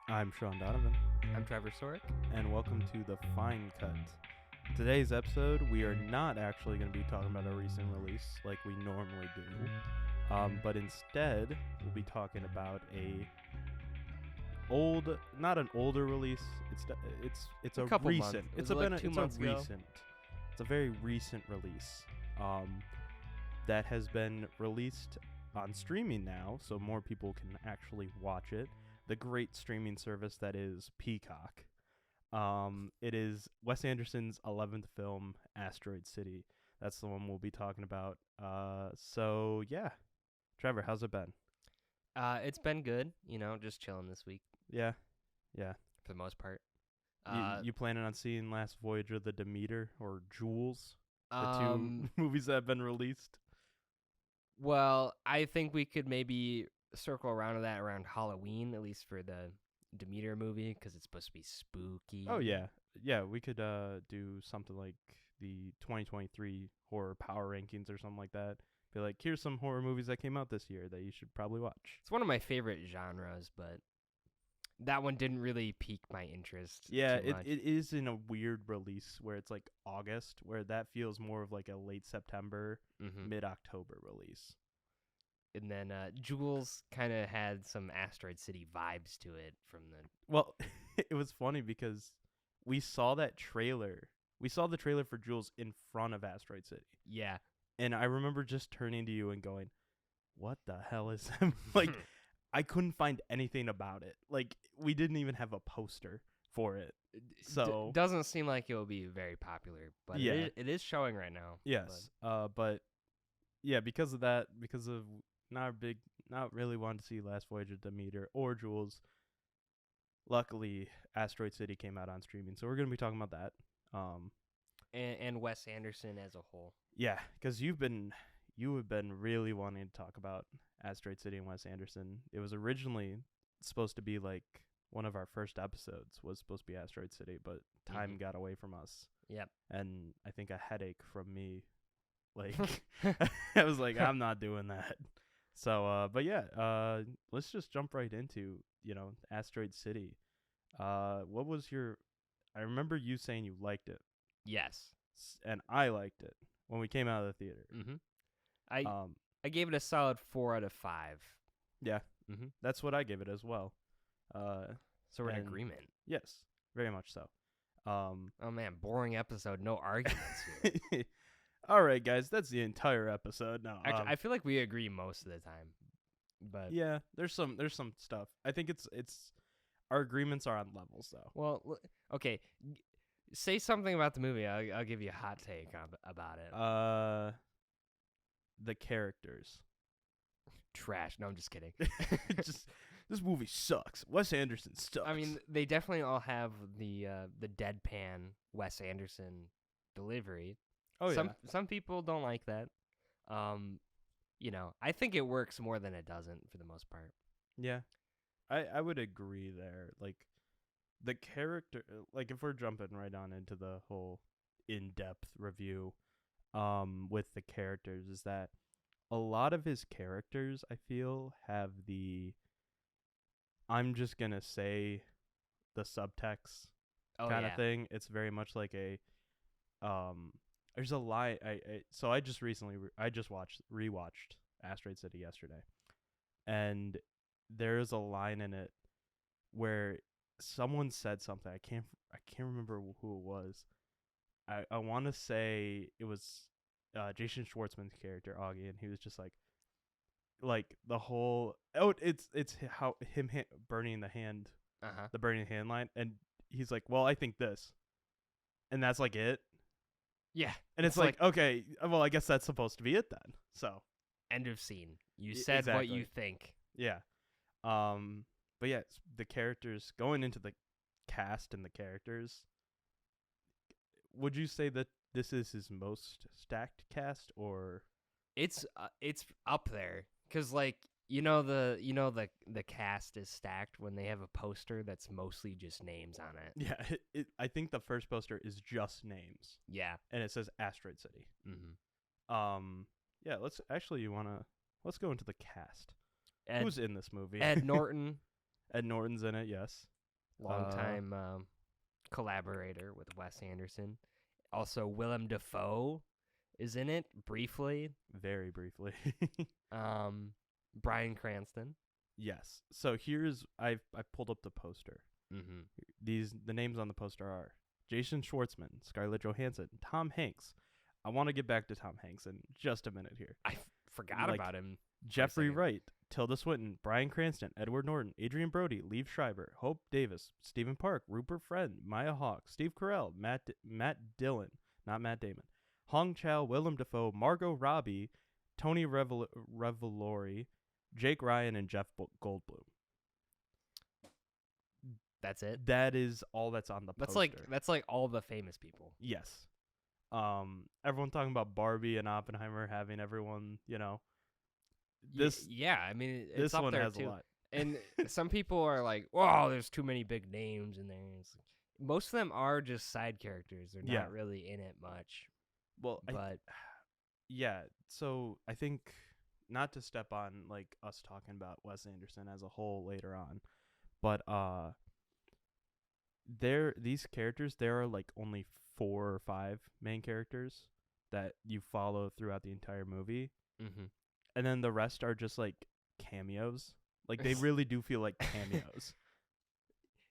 I'm Sean Donovan, I'm Trevor Sorek. and welcome to the Fine Cut. Today's episode, we are not actually going to be talking about a recent release like we normally do, but instead we'll be talking about not an older release. It's a couple recent. months. It's Was a it like been 2 it's months a ago? recent. It's a very recent release. That has been released on streaming now, so more people can actually watch it. The great streaming service that is Peacock. It is Wes Anderson's 11th film, Asteroid City. That's the one we'll be talking about. So yeah, Trevor, how's it been? It's been good. Just chilling this week Yeah. for the most part. You planning on seeing Last Voyage of the Demeter or Jules, the um, two movies that have been released? well, I think we could maybe circle around to that around Halloween, at least for the Demeter movie, because it's supposed to be spooky. Oh yeah. We could do something like the 2023 horror power rankings or something like that. Be like, here's some horror movies that came out this year that you should probably watch. It's one of my favorite genres, but that one didn't really pique my interest. Yeah, too much. it is in a weird release where it's like August, where that feels more of like a late September, Mhm. mid-October release. And then Jules kind of had some Asteroid City vibes to it from the. Well, it was funny because we saw that trailer. We saw the trailer for Jules in front of Asteroid City. Yeah. And I remember just turning to you and going, what the hell is that? Like, I couldn't find anything about it. Like, we didn't even have a poster for it. So doesn't seem like it will be very popular, but Yeah. it is showing right now. yes. But yeah, because of that, because of not really wanting to see Last Voyage of Demeter or Jules, luckily Asteroid City came out on streaming. So we're going to be talking about that. And Wes Anderson as a whole. Yeah, because you have been really wanting to talk about Asteroid City and Wes Anderson. It was originally supposed to be like one of our first episodes was supposed to be Asteroid City, but time got away from us. Yep. And I think a headache from me, like I was like, I'm not doing that. So, but yeah, let's just jump right into Asteroid City. What was your? I remember you saying you liked it, Yes. and I liked it when we came out of the theater. I gave it a solid 4 out of 5. Yeah, Mm-hmm. that's what I gave it as well. So we're in And- agreement. Yes, very much so. Oh man, boring episode. No arguments here. All right, guys, that's the entire episode. No, Actually, I feel like we agree most of the time. But yeah, there's some stuff. I think it's our agreements are on levels though. well, okay. Say something about the movie. I'll give you a hot take about it. The characters. Trash. No, I'm just kidding. Just this movie sucks. Wes Anderson sucks. I mean, they definitely all have the deadpan Wes Anderson delivery. oh yeah, Some people don't like that. I think it works more than it doesn't for the most part. yeah. I would agree there. Like the character, like if we're jumping right on into the whole in-depth review, with the characters, is that a lot of his characters I feel have I'm just gonna say the subtext kind of thing. It's very much like a there's a line so I just recently rewatched Asteroid City yesterday, and there's a line in it where someone said something. I can't remember who it was. I want to say it was Jason Schwartzman's character Augie, and he was just like the whole it's how him burning the hand, the burning hand line, and he's like, well, I think this, and that's like it. Yeah. And it's like, okay, well, I guess that's supposed to be it then. So end of scene. You said what you exactly. think. yeah, but yeah, the characters going into the cast and the characters. Would you say that this is his most stacked cast, or It's up there because the cast is stacked when they have a poster that's mostly just names on it. yeah? I think the first poster is just names, Yeah. and it says Asteroid City. Mm-hmm. Yeah. Let's go into the cast. Ed, Who's in this movie? Ed Norton, Ed Norton's in it. Yes. longtime collaborator with Wes Anderson. Also, Willem Dafoe is in it briefly. Very briefly. Bryan Cranston. Yes. So I pulled up the poster. Mm-hmm. The names on the poster are Jason Schwartzman, Scarlett Johansson, Tom Hanks. I want to get back to Tom Hanks in just a minute here. I forgot about him. Jeffrey Wright, Tilda Swinton, Bryan Cranston, Edward Norton, Adrian Brody, Liev Schreiber, Hope Davis, Stephen Park, Rupert Friend, Maya Hawke, Steve Carell, Matt Dillon, not Matt Damon, Hong Chow, Willem Dafoe, Margot Robbie, Tony Revolori, Jake Ryan, and Jeff Goldblum. That's it. That is all that's on the poster. That's like all the famous people. Yes. Everyone talking about Barbie and Oppenheimer having everyone, Yeah, I mean, it's this up one there has too. a lot. And some people are like, "Whoa, there's too many big names in there." Most of them are just side characters. They're not really in it much. Well, yeah. So I think, not to step on like us talking about Wes Anderson as a whole later on, but these characters, there are like only 4 or 5 main characters that you follow throughout the entire movie. Mm-hmm. And then the rest are just like cameos. Like they really do feel like cameos.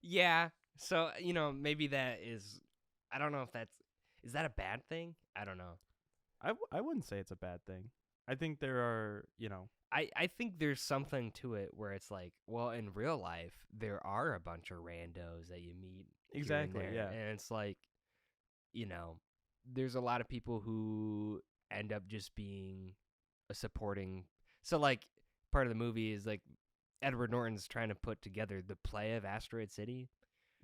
Yeah. So, maybe that is, I don't know if is that a bad thing? I don't know. I wouldn't say it's a bad thing. I think there are, I think there's something to it where it's like, well, in real life, there are a bunch of randos that you meet. Exactly, here and yeah. there. And it's like, there's a lot of people who end up just being a supporting. So, like, part of the movie is like Edward Norton's trying to put together the play of Asteroid City.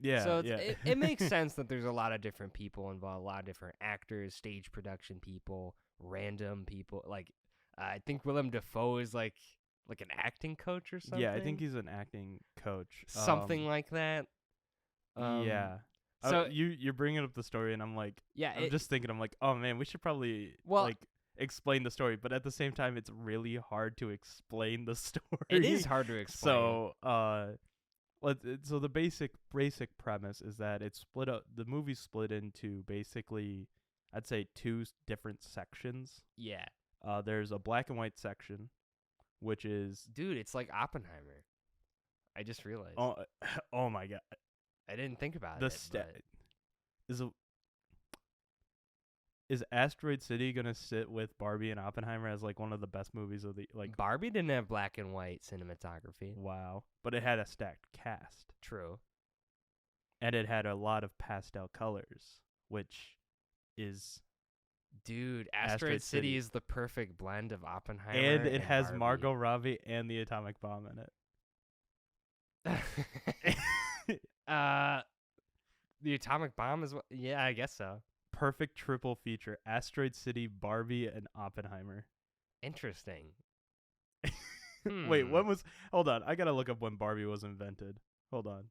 Yeah. So yeah. it makes sense that there's a lot of different people involved, a lot of different actors, stage production people, random people. Like, I think Willem Dafoe is like an acting coach or something. Yeah, I think he's an acting coach. Something like that. Yeah. So you're bringing up the story, and I'm like, I'm just thinking, I'm like, oh man, we should probably explain the story, but at the same time, it's really hard to explain the story. It is hard to explain. So, so the basic premise is that it's split up. The movie's split into basically, I'd say 2 different sections. Yeah. There's a black and white section, which is, dude, it's like Oppenheimer. I just realized. Oh my god. I didn't think about it. Is Asteroid City gonna sit with Barbie and Oppenheimer as like one of the best movies of the like? Barbie didn't have black and white cinematography. Wow, but it had a stacked cast. True. And it had a lot of pastel colors, which is, dude, Asteroid City is the perfect blend of Oppenheimer and it has Barbie. Margot Robbie and the atomic bomb in it. The atomic bomb is what? Yeah, I guess so. Perfect triple feature: Asteroid City, Barbie, and Oppenheimer. Interesting. Wait, when was? Hold on, I gotta look up when Barbie was invented. Hold on,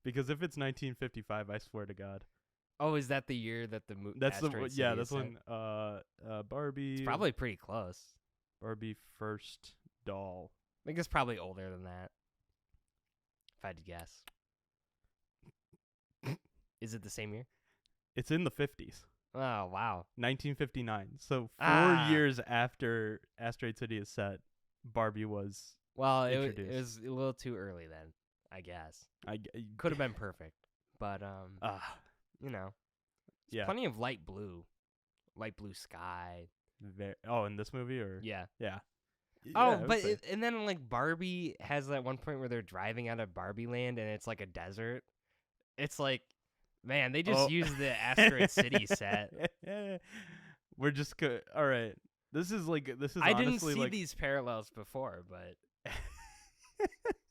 because if it's 1955, I swear to God. Oh, is that the year that the movie? That's that's when Barbie. It's probably pretty close. Barbie first doll. I think it's probably older than that, if I had to guess. Is it the same year? It's in the 50s. Oh, wow. 1959. So 4 years after Asteroid City is set, Barbie was introduced. It was a little too early then, I guess. Could have been perfect. But, yeah. Plenty of light blue sky. In this movie? Or Yeah. Yeah. Oh, but and then like Barbie has that one point where they're driving out of Barbie Land and it's like a desert. It's like, man, they just used the Asteroid City set. We're just all right. This is I didn't see these parallels before, but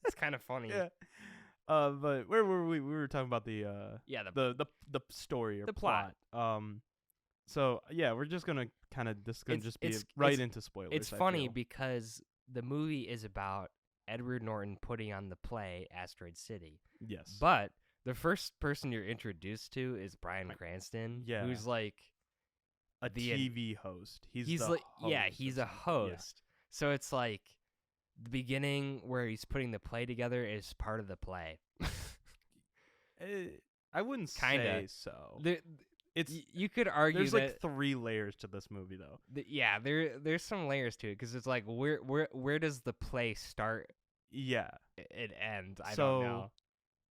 it's kind of funny. Yeah. But where were we? We were talking about the story or the plot. So yeah, we're just gonna be right into spoilers. It's funny because the movie is about Edward Norton putting on the play Asteroid City. Yes. But the first person you're introduced to is Bryan Cranston, who's like a TV host. He's a host. Yeah. So it's like the beginning where he's putting the play together is part of the play. I wouldn't Kinda. say so. It's you could argue there's that like 3 layers to this movie though. There's some layers to it because it's like where does the play start? Yeah, it end. I don't know.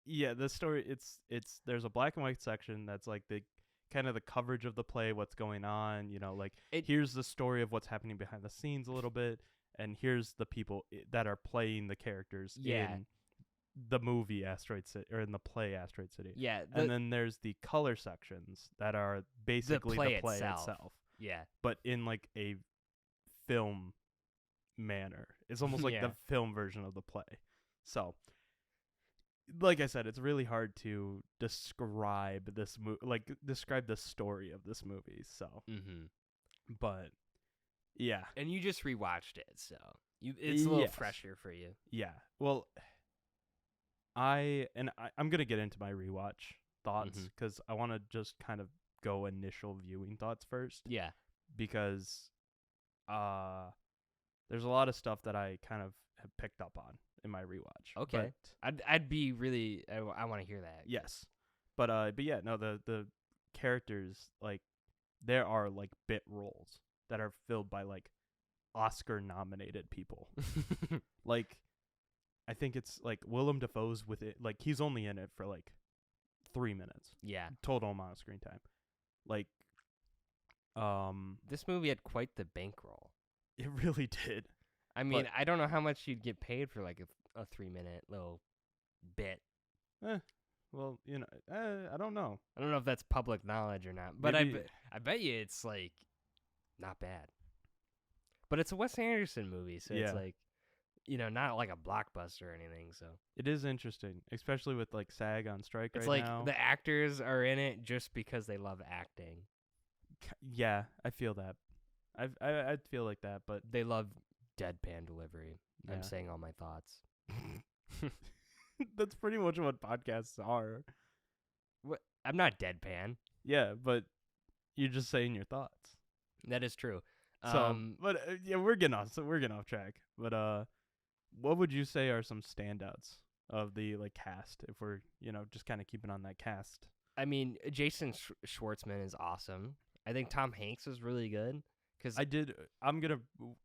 Yeah, the story it's there's a black and white section that's like the kind of the coverage of the play, what's going on, like here's the story of what's happening behind the scenes a little bit, and here's the people that are playing the characters in the movie Asteroid City, or in the play Asteroid City. Yeah, and then there's the color sections that are basically the play itself. Yeah, but in like a film manner. It's almost like the film version of the play. So, like I said, it's really hard to describe this describe the story of this movie. So, but yeah, and you just rewatched it, so it's a little fresher for you. Yeah. Well, I'm gonna get into my rewatch thoughts because I want to just kind of go initial viewing thoughts first. Yeah. Because, there's a lot of stuff that I kind of have picked up on in my rewatch. Okay. I'd be really I want to hear that. Yes. But yeah, no, the characters, like, there are like bit roles that are filled by like Oscar nominated people. Like, I think it's like Willem Dafoe's with it, like he's only in it for like 3 minutes. Yeah. Total amount of screen time. Like, this movie had quite the bankroll. It really did. I mean, I don't know how much you'd get paid for like a 3-minute little bit. Well, I don't know. I don't know if that's public knowledge or not, but I bet you it's like not bad. But it's a Wes Anderson movie, so it's like, not like a blockbuster or anything. So it is interesting, especially with like SAG on strike it's right now. It's like the actors are in it just because they love acting. Yeah, I feel that. I feel like that, but they love deadpan delivery. Yeah. I'm saying all my thoughts. That's pretty much what podcasts are. What? I'm not deadpan. Yeah, but you're just saying your thoughts. That is true. So, but yeah, we're getting off track. But what would you say are some standouts of the like cast? If we're just kind of keeping on that cast. I mean, Jason Schwartzman is awesome. I think Tom Hanks is really good. I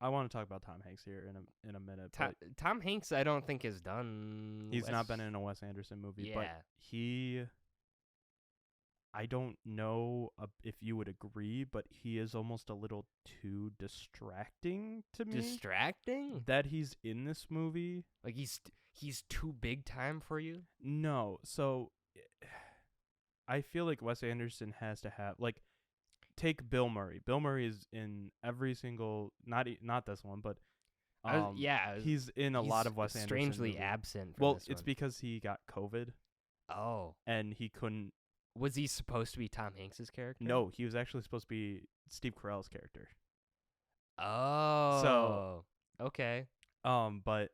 want to talk about Tom Hanks here in a minute. Tom Hanks, I don't think has done. He's not been in a Wes Anderson movie, but I don't know if you would agree, but he is almost a little too distracting to me. Distracting? That he's in this movie. Like he's too big time for you? No. So I feel like Wes Anderson has to have like. Take Bill Murray. Bill Murray is in every single not this one, but he's in a lot of Wes Anderson. Strangely absent. Well, it's because he got COVID. Oh, and he couldn't. Was he supposed to be Tom Hanks's character? No, he was actually supposed to be Steve Carell's character. Oh, so okay. But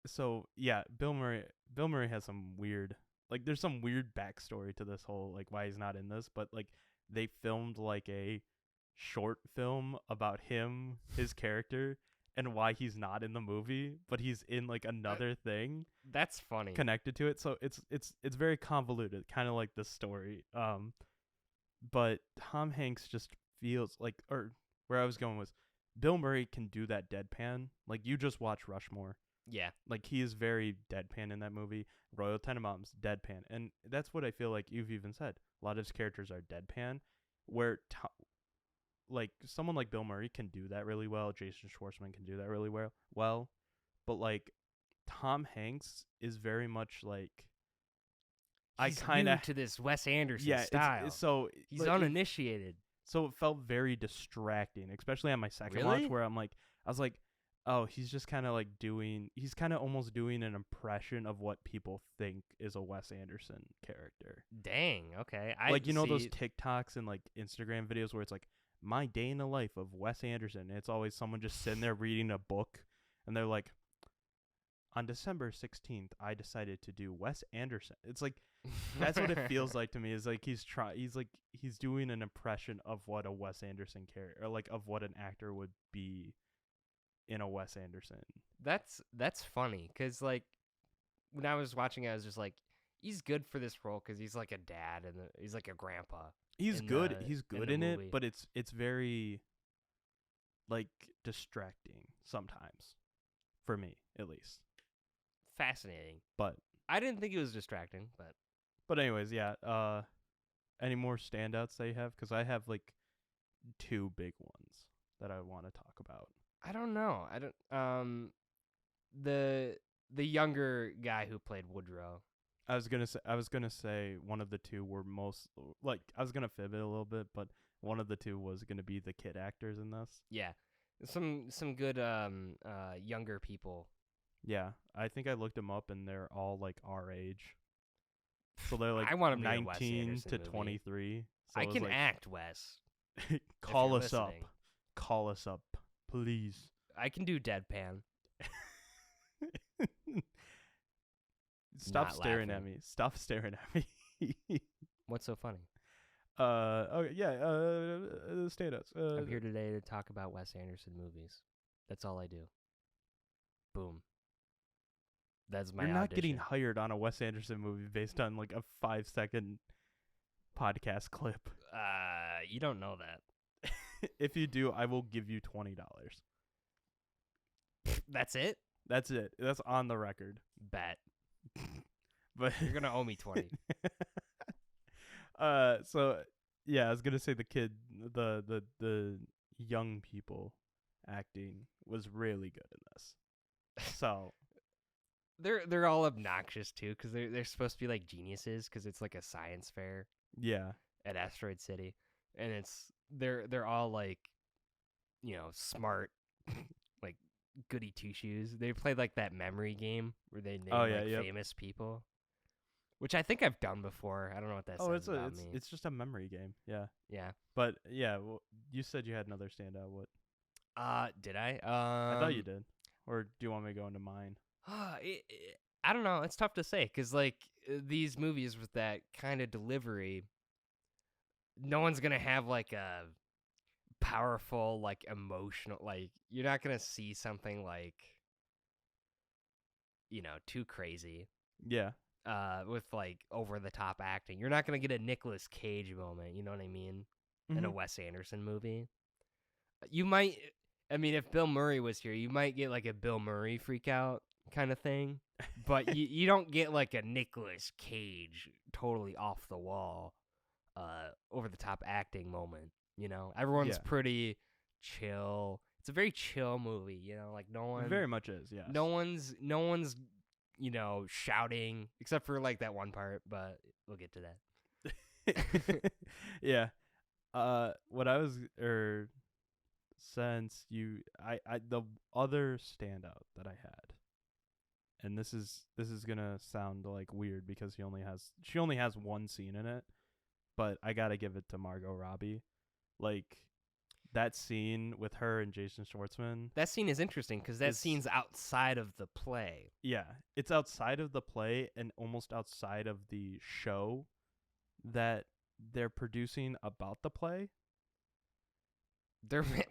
so yeah, Bill Murray has some weird, like, there's some weird backstory to this whole like why he's not in this, but like. They filmed like a short film about him, his character, and why he's not in the movie, but he's in like another thing. That's funny. Connected to it, so it's very convoluted, kind of like this story. But Tom Hanks just feels like, or where I was going was, Bill Murray can do that deadpan. Like, you just watch Rushmore. Yeah. Like, he is very deadpan in that movie. Royal Tenenbaums, deadpan. And that's what I feel like you've even said. A lot of his characters are deadpan, where like someone like Bill Murray can do that really well. Jason Schwartzman can do that really well. But like Tom Hanks is very much like, he's new to this Wes Anderson style. So he's uninitiated. So it felt very distracting, especially on my second watch, where I was like, oh, he's just kind of like he's kind of almost doing an impression of what people think is a Wes Anderson character. Dang, okay. Those TikToks and like Instagram videos where it's like, my day in the life of Wes Anderson. And it's always someone just sitting there reading a book, and they're like, on December 16th, I decided to do Wes Anderson. It's like, that's what it feels like to me, is like he's doing an impression of what a Wes Anderson character, or like of what an actor would be in a Wes Anderson. That's funny, because like when I was watching it, I was just like, he's good for this role because he's like a dad and he's like a grandpa. He's good. He's good in it, but it's very like distracting sometimes, for me at least. Fascinating, but I didn't think it was distracting. But anyways, yeah. Any more standouts that you have? Because I have like 2 big ones that I want to talk about. I don't know. I don't. The younger guy who played Woodrow. I was gonna say one of the 2 were most like I was gonna fib it a little bit, but one of the 2 was gonna be the kid actors in this. Yeah, some good younger people. Yeah, I think I looked them up and they're all like our age. So they're like I want 19 to 23. So I can act, Wes. Call us up. Call us up, please. I can do deadpan. Stop staring at me. Stop staring at me. What's so funny? Okay, yeah, standouts. I'm here today to talk about Wes Anderson movies. That's all I do. Boom. That's my You're not audition. getting hired on a Wes Anderson movie based on like a 5-second podcast clip. You don't know that. If you do, I will give you $20. That's it? That's it. That's on the record. Bet. But you're gonna owe me 20. So yeah, I was gonna say the young people acting was really good in this. So they're all obnoxious too because they're supposed to be like geniuses because it's like a science fair. Yeah. At Asteroid City, and they're all like, smart, like goody two shoes. They played like that memory game where they name famous people, which I think I've done before. I don't know what that says about me. It's just a memory game. Yeah. Yeah. But yeah, well, you said you had another standout. What? Did I? I thought you did. Or do you want me to go into mine? I don't know. It's tough to say because like these movies with that kind of delivery, no one's gonna have like a powerful, like emotional, like you're not gonna see something like, too crazy. Yeah. With like over the top acting, you're not gonna get a Nicolas Cage moment. You know what I mean? Mm-hmm. In a Wes Anderson movie, you might. I mean, if Bill Murray was here, you might get like a Bill Murray freak out kind of thing, but you don't get like a Nicolas Cage totally off the wall, over the top acting moment. Everyone's pretty chill. It's a very chill movie. Like no one. It very much is. Yeah. No one's shouting except for like that one part, but we'll get to that. Yeah. What I was since you the other standout that I had, and this is gonna sound like weird because she only has one scene in it, but I gotta give it to Margot Robbie. Like that scene with her and Jason Schwartzman. That scene is interesting because that scene's outside of the play. Yeah, it's outside of the play and almost outside of the show that they're producing about the play.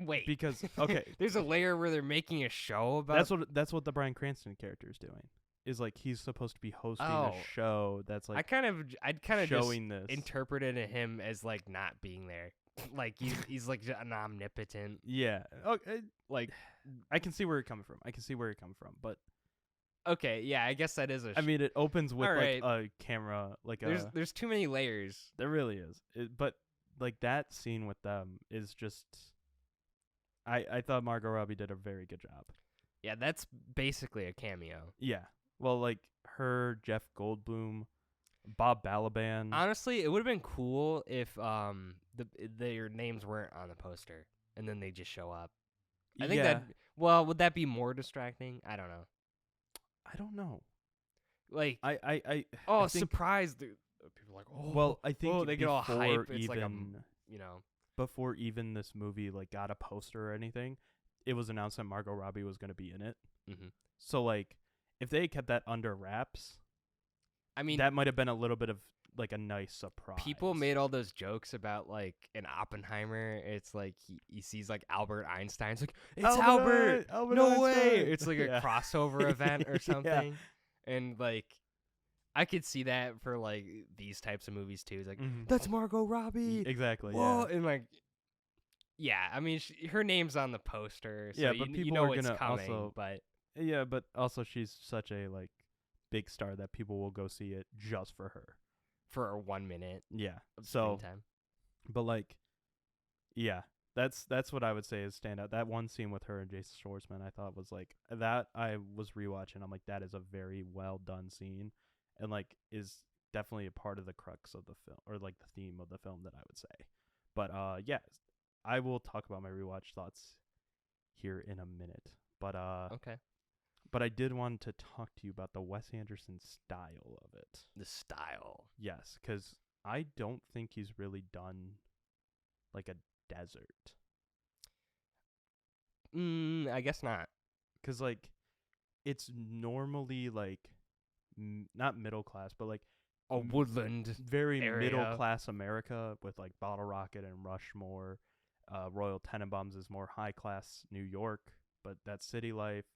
Wait, because okay, there's a layer where they're making a show about. That's what the Bryan Cranston character is doing. Is like he's supposed to be hosting a show that's like I'd kind of showing this. Interpreted him as like not being there. Like he's like an omnipotent. Yeah. Okay. Like I can see where you're coming from. But okay, yeah, I guess that is I mean, it opens with like a camera, like there's too many layers. There really is. But like that scene with them is just. I thought Margot Robbie did a very good job. Yeah, that's basically a cameo. Yeah. Well, like her, Jeff Goldblum, Bob Balaban. Honestly, it would have been cool if their names weren't on the poster and then they just show up. I think that. Well, would that be more distracting? I don't know. Like I surprise! People are like, oh. Well, I think they get all hype. It's like before even this movie like got a poster or anything, it was announced that Margot Robbie was going to be in it. Mm-hmm. So like, if they kept that under wraps, I mean, that might have been a little bit of like a nice surprise. People made all those jokes about like in Oppenheimer. It's like he sees like Albert Einstein. It's like it's Albert no Einstein. Way. It's like a crossover event or something. Yeah. And like I could see that for like these types of movies too. It's like Mhm. that's Margot Robbie. Exactly. Whoa, Yeah. and like, yeah, I mean, her name's on the poster, so Yeah, but you people know are it's gonna coming. also. But Yeah, but also she's such a like big star that people will go see it just for her. for a 1 minute Yeah. of So, screen time. but like, yeah, that's what I would say is stand out. That one scene with her and Jason Schwartzman, I thought was like that. I was rewatching. I'm like, that is a very well done scene, and like is definitely a part of the crux of the film or like the theme of the film that I would say. But yeah, I will talk about my rewatch thoughts here in a minute. But Okay. but I did want to talk to you about the Wes Anderson style of it. The style. Yes, because I don't think he's really done like a desert. I guess not. Because like it's normally like not middle class, but like A woodland very area. middle class America with like Bottle Rocket and Rushmore. Royal Tenenbaums is more high class New York, but that's city life.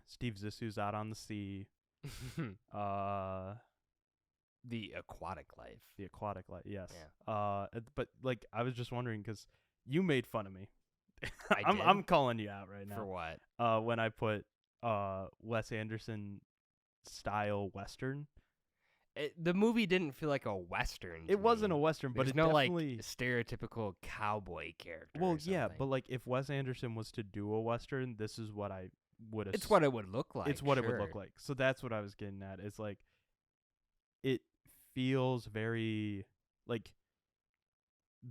Steve Zissou's out on the sea. The aquatic life. The aquatic life, yes. Yeah. But like I was just wondering because you made fun of me. did? I'm calling you out right now. For what? When I put Wes Anderson style Western. The movie didn't feel like a Western. It wasn't a Western, but There's it no definitely like stereotypical cowboy character. Well, or yeah, something. but like if Wes Anderson was to do a Western, this is what I would. It's what it would look like. It's what it would sure. look like. So that's what I was getting at. It's like it feels very like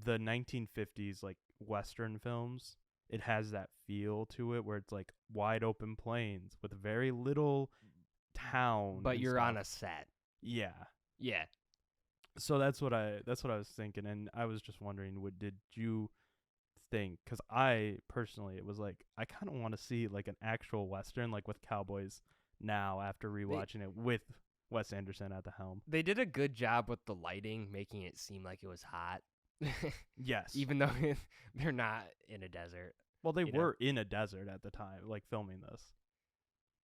the 1950s like Western films. It has that feel to it where it's like wide open plains with very little town. But and you're stuff. on a set. Yeah. Yeah. So that's what I was thinking, and I was just wondering, what did you think? Because I personally, it was like I kind of want to see like an actual Western, like with cowboys now after rewatching it with Wes Anderson at the helm. They did a good job with the lighting, making it seem like it was hot. Yes. Even though they're not in a desert. Well, they were in a desert at the time, like filming this,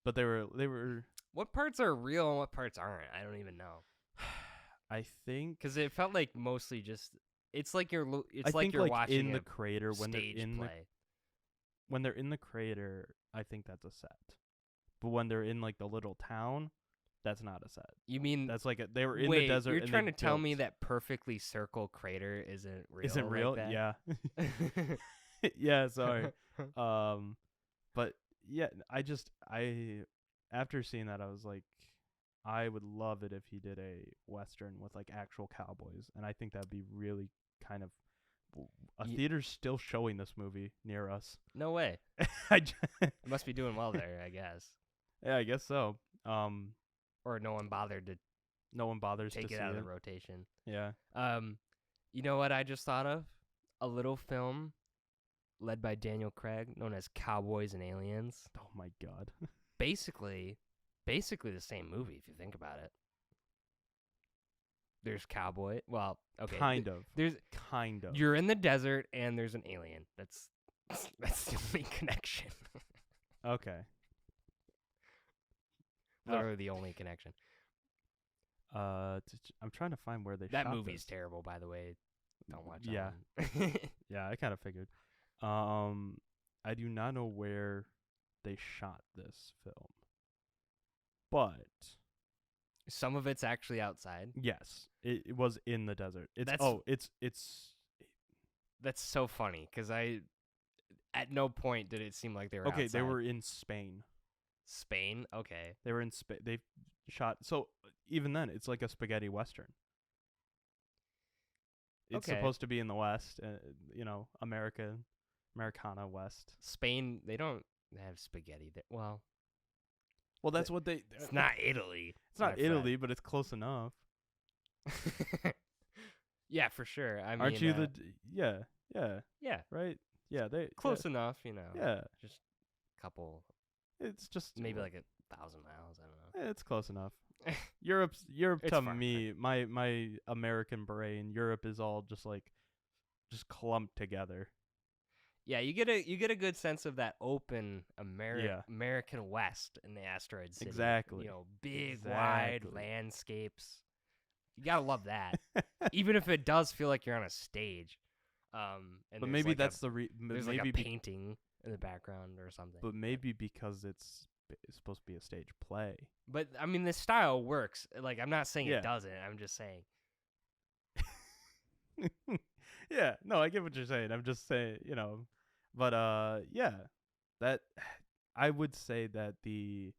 but they were. What parts are real and what parts aren't? I don't even know. I think because it felt like mostly just. It's like you're. It's I like think you're like watching in a the crater when they're stage in play. when they're in the crater. I think that's a set, but when they're in like the little town, that's not a set. You mean That's like they were in wait, the desert. You're and trying they to tell built. me that perfectly circle crater isn't real? Isn't real? Like Yeah. that? Yeah. Sorry. But yeah, I after seeing that, I was like, I would love it if he did a Western with like actual cowboys, and I think that'd be really kind of. A theater's still showing this movie near us. No way. It must be doing well there, I guess. Yeah, I guess so. Or no one bothered to no one bothers take to it see out of it. the rotation. Yeah. You know what I just thought of? A little film led by Daniel Craig known as Cowboys and Aliens. Oh my god. Basically the same movie if you think about it. There's cowboy. Well, okay. Kind of. There's kind of. You're in the desert and there's an alien. That's the only connection. Okay. Literally the only connection. I'm trying to find where they that shot movie's this. terrible, by the way. Don't watch that Yeah. one. Yeah, I kind of figured. I do not know where they shot this film, but Some of it's actually outside. yes, it was in the desert. It's That's so funny because at no point did it seem like they were okay. outside. They were in Spain. Spain? Okay. They were in Spain. They shot. So even then, it's like a spaghetti western. It's Okay. supposed to be in the West, Americana West. Spain, they don't have spaghetti there. Well, that's what they. it's not Italy. It's not Italy, but it's close enough. Yeah, for sure. I mean, Aren't you yeah, yeah, right? Yeah, they close enough, you know. Yeah, Just a couple, it's just maybe like 1,000 miles. I don't know. It's close enough. Europe It's to far, me, my American brain, Europe is all just clumped together. Yeah, you get a good sense of that open American West in the Asteroid City. Exactly. Big, wide landscapes. You gotta love that, even if it does feel like you're on a stage. And but maybe that's there's like a painting in the background or something. But maybe because it's supposed to be a stage play. But I mean, the style works. Like, I'm not saying Yeah. it doesn't. I'm just saying. Yeah, no, I get what you're saying. I'm just saying, but yeah, that I would say that the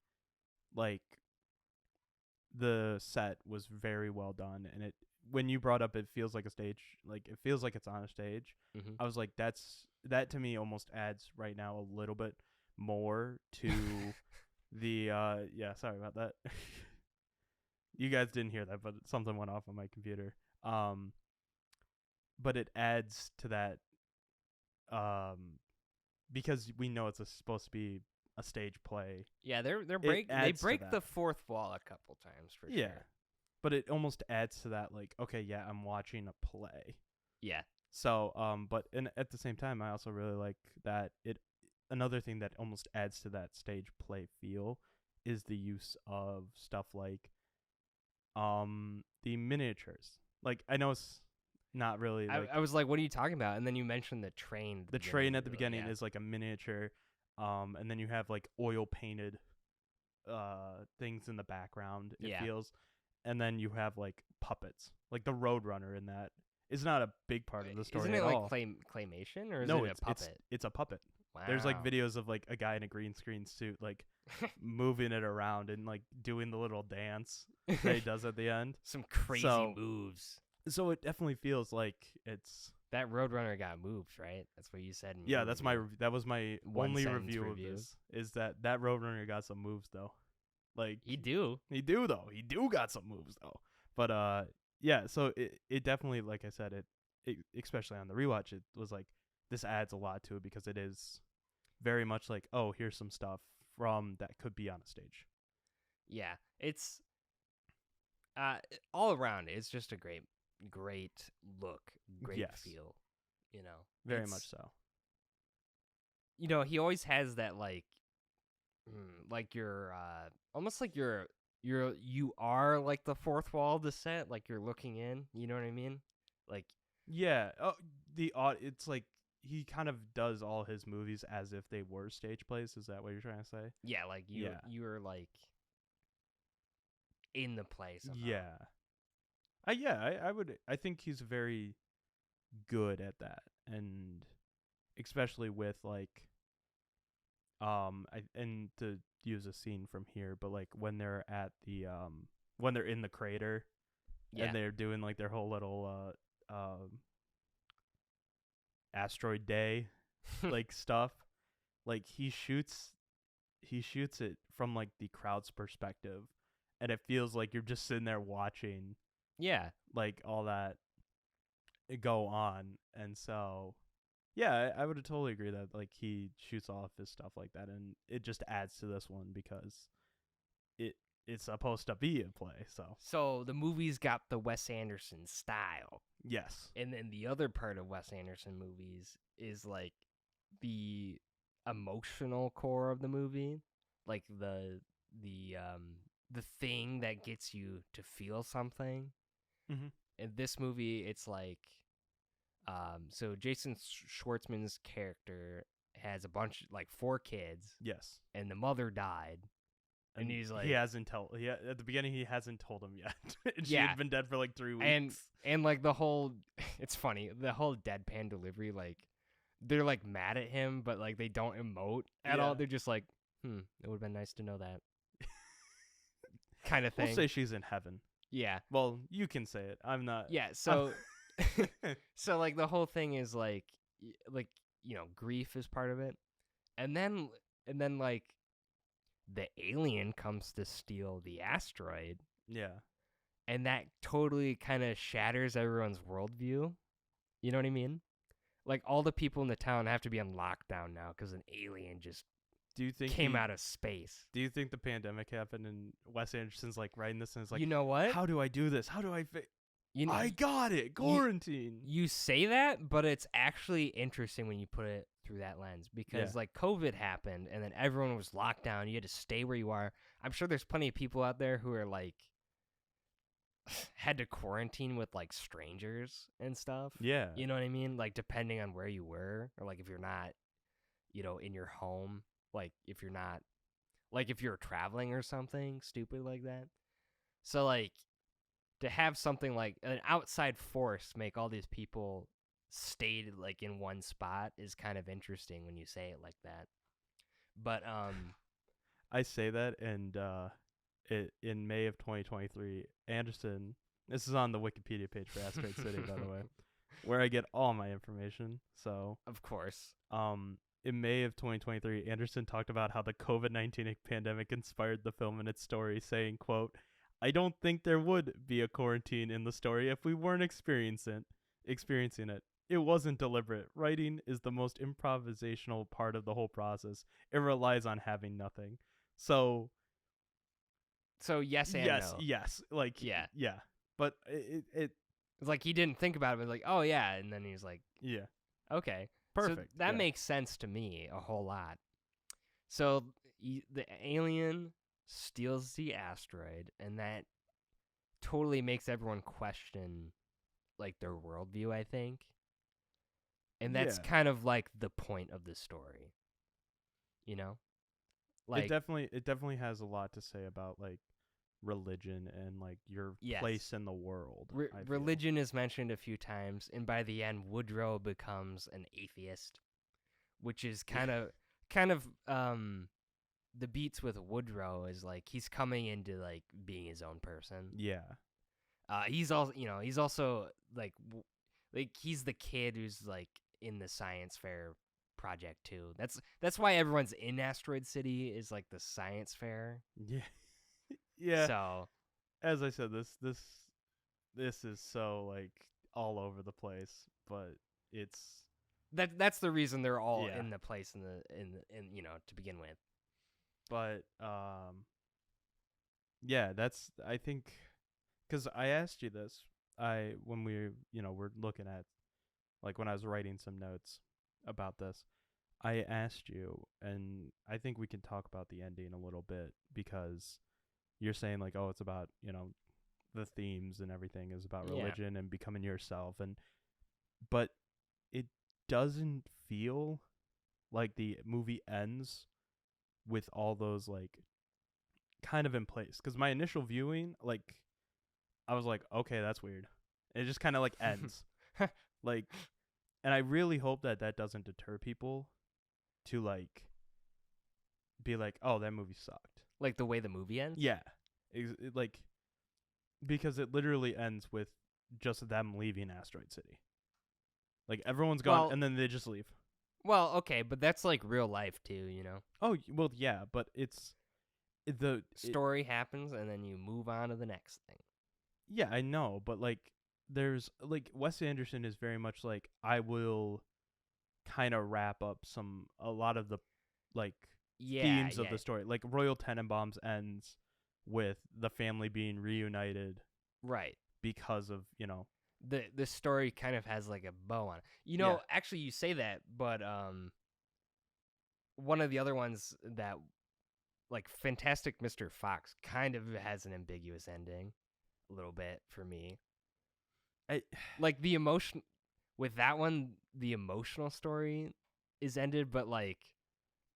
set was very well done, and it when you brought up it feels like a stage, like it feels like it's on a stage. Mm-hmm. I was like, that to me almost adds right now a little bit more to the yeah, sorry about that. You guys didn't hear that, but something went off on my computer. But it adds to that because we know it's supposed to be a stage play. Yeah, they break the fourth wall a couple times for yeah. sure. But it almost adds to that, like, okay, yeah, I'm watching a play. Yeah. So, but at the same time, I also really like that another thing that almost adds to that stage play feel is the use of stuff like the miniatures. Like, I know it's not really like, I was like, what are you talking about? And then you mentioned the train. The train at the beginning is like a miniature, and then you have like oil painted things in the background, it feels. And then you have like puppets. Like the Roadrunner in that is not a big part of the story. Isn't it at like all. claymation, or is No, it a puppet? It's a puppet. Wow. There's like videos of like a guy in a green screen suit like moving it around and like doing the little dance that he does at the end. Some crazy moves. So it definitely feels like it's that Roadrunner got moves, right? That's what you said. Yeah, that was my only review of this. Is that Roadrunner got some moves though? Like he do though. He do got some moves though. But yeah. So it definitely, like I said, it especially on the rewatch, it was like this adds a lot to it because it is very much like, oh, here's some stuff from that could be on a stage. Yeah, it's all around. It's just a great look, great feel. Very much so. He always has that like you're almost like you are like the fourth wall of the set, like you're looking in. You know what I mean? Like yeah. Oh, it's like he kind of does all his movies as if they were stage plays. Is that what you're trying to say? Yeah, like you're like in the play somehow. Yeah. I think he's very good at that, and especially with like and to use a scene from here, but like when they're at the when they're in the crater and they're doing like their whole little asteroid day like stuff, like he shoots it from like the crowd's perspective, and it feels like you're just sitting there watching like all that go on. And so yeah, I would totally agree that like he shoots off his stuff like that, and it just adds to this one because it's supposed to be a play. So the movie's got the Wes Anderson style. Yes. And then the other part of Wes Anderson movies is like the emotional core of the movie, like the thing that gets you to feel something. Mm-hmm. In this movie, it's like so Jason Schwartzman's character has a bunch, like 4 kids. Yes. And the mother died. And he's like, at the beginning he hasn't told him yet. And she had been dead for like 3 weeks. And like the whole, it's funny, the whole deadpan delivery, like they're like mad at him, but like they don't emote at all. They're just like, it would have been nice to know that. Kind of thing. We'll say she's in heaven. Yeah. Well, you can say it. I'm not. Yeah. So, so like the whole thing is like grief is part of it, and then like the alien comes to steal the asteroid. Yeah. And that totally kind of shatters everyone's worldview. You know what I mean? Like all the people in the town have to be on lockdown now because an alien just came out of space. Do you think the pandemic happened and Wes Anderson's like writing this and it's like, you know what? How do I do this? How do I I got it. Quarantine. You say that, but it's actually interesting when you put it through that lens because like COVID happened and then everyone was locked down. You had to stay where you are. I'm sure there's plenty of people out there who are like had to quarantine with like strangers and stuff. Yeah. You know what I mean? Like depending on where you were, or like if you're not, in your home, like if you're not, like if you're traveling or something stupid like that. So like to have something like an outside force make all these people stay like in one spot is kind of interesting when you say it like that. But I say that, and in May of 2023, Anderson. This is on the Wikipedia page for Asteroid City, by the way, where I get all my information. So, of course, in May of 2023, Anderson talked about how the COVID-19 pandemic inspired the film and its story, saying, "quote I don't think there would be a quarantine in the story if we weren't experiencing it. It wasn't deliberate. Writing is the most improvisational part of the whole process. It relies on having nothing." So yes and yes, no. yes, like Yeah. But it's like he didn't think about it, but like, oh yeah, and then he's like, yeah, okay, perfect. So that yeah. makes sense to me a whole lot. So the alien steals the asteroid, and that totally makes everyone question like their worldview, I think. And that's kind of like the point of the story. Like it definitely has a lot to say about like religion and like your place in the world. Religion is mentioned a few times, and by the end Woodrow becomes an atheist, which is kind of the beats with Woodrow is like he's coming into like being his own person. Yeah. He's also like he's the kid who's like in the science fair project too. That's why everyone's in Asteroid City is like the science fair. Yeah. Yeah. So, as I said, this is so like all over the place, but it's that's the reason they're all in the place in to begin with. But yeah, that's I think because I asked you this when we we're looking at like when I was writing some notes about this, I asked you, and I think we can talk about the ending a little bit because you're saying like, oh, it's about the themes and everything is about religion and becoming yourself, but it doesn't feel like the movie ends with all those like kind of in place, because my initial viewing, like I was like, okay, that's weird. It just kind of like ends like, and I really hope that doesn't deter people to like be like, oh, that movie sucked, like the way the movie ends. Like because it literally ends with just them leaving Asteroid City. Like everyone's gone and then they just leave. Well, okay, but that's like real life too, Oh, well, yeah, but it's the story happens and then you move on to the next thing. Yeah, I know, but like there's like Wes Anderson is very much like, I will kind of wrap up a lot of the like themes of the story. Like Royal Tenenbaums ends with the family being reunited, right? Because of the story kind of has like a bow on it. Actually, you say that, but one of the other ones that like Fantastic Mr. Fox kind of has an ambiguous ending, a little bit for me. Like the emotion with that one, the emotional story is ended, but like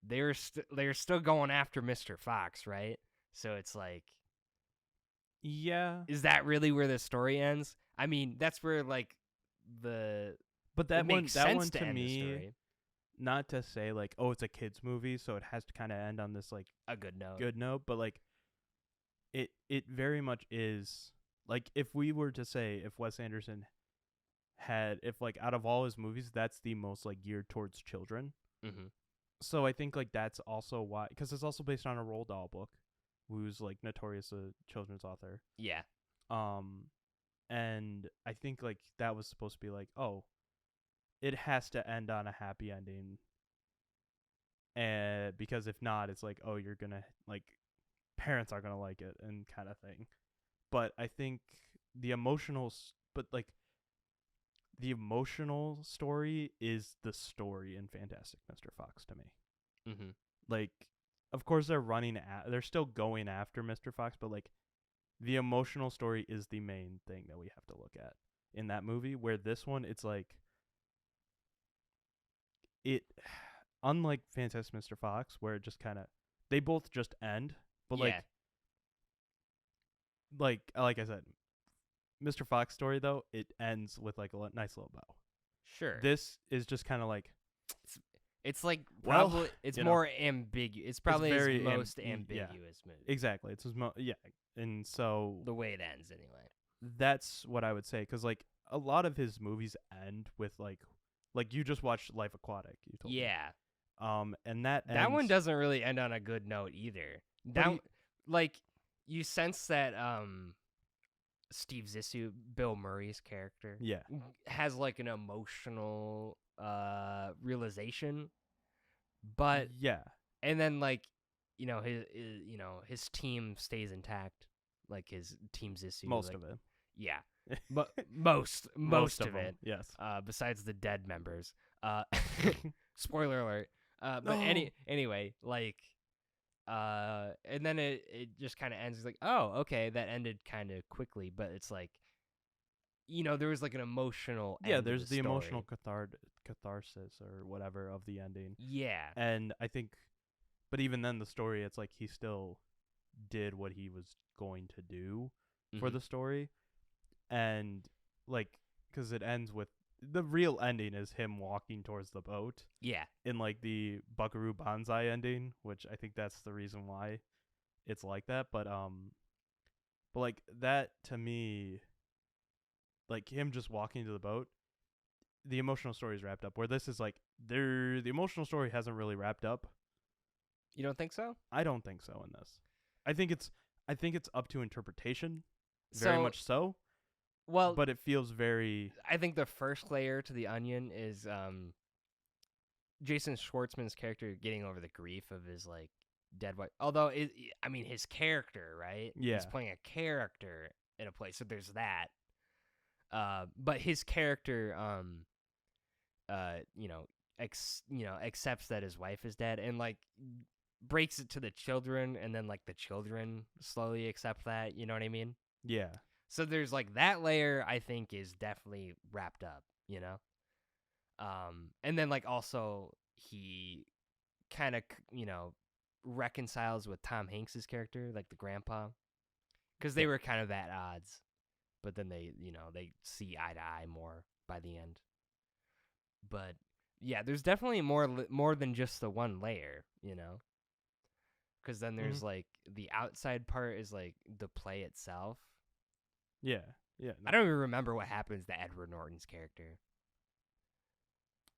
they're still going after Mr. Fox, right? So it's like, is that really where the story ends? I mean, that's where like but that one to me, not to say like, oh, it's a kids movie, so it has to kind of end on this like a good note, but like it very much is. Like if we were to say if Wes Anderson if like out of all his movies, that's the most like geared towards children. Mm-hmm. So I think like that's also why, because it's also based on a Roald Dahl book, who's like notorious a children's author. Yeah. And I think like that was supposed to be like, oh, it has to end on a happy ending. And because if not, it's like, oh, you're gonna like parents are gonna like it and kind of thing. But I think the emotional, but like the emotional story is the story in Fantastic Mr. Fox to me. Mm-hmm. Like, of course they're still going after Mr. Fox, but like the emotional story is the main thing that we have to look at in that movie. Where this one, it's like it, unlike Fantastic Mr. Fox, where it just kind of they both just end, but Yeah. like I said, Mr. Fox story though it ends with like a nice little bow. Sure. This is just kind of like it's like well, probably it's more ambiguous. It's probably very his most ambiguous movie. Exactly. It's his and so the way it ends anyway. That's what I would say, because like a lot of his movies end with like you just watched Life Aquatic. You told me. Yeah. And that one doesn't really end on a good note either. Like you sense that Steve Zissou, Bill Murray's character, has like an emotional realization, but and then like his team stays intact, like his team Zissou, most of it. Yeah. But most of them, it. Yes. Besides the dead members. Spoiler alert. But no. Anyway, like and then it just kind of ends. It's like, oh, okay, that ended kind of quickly, but it's like, there was like an emotional end there's to the story. Emotional catharsis or whatever of the ending. Yeah. And I think, but even then the story, it's like he still did what he was going to do for the story. And like, because it ends with the real ending is him walking towards the boat. Yeah. In like the Buckaroo Banzai ending, which I think that's the reason why it's like that. But like that to me, like him just walking to the boat, the emotional story is wrapped up. Where this is like the emotional story hasn't really wrapped up. You don't think so? I don't think so in this. I think it's up to interpretation, very much so. Well, but it feels very. I think the first layer to the onion is Jason Schwartzman's character getting over the grief of his like dead wife. Although his character, right? Yeah. He's playing a character in a play, so there's that. But his character, accepts that his wife is dead and like breaks it to the children, and then like the children slowly accept that. You know what I mean? Yeah. So there's like that layer I think is definitely wrapped up, and then like also he kind of, reconciles with Tom Hanks's character, like the grandpa, because they were kind of at odds, but then they see eye to eye more by the end. But yeah, there's definitely more than just the one layer, because then there's like the outside part is like the play itself. Yeah. No. I don't even remember what happens to Edward Norton's character,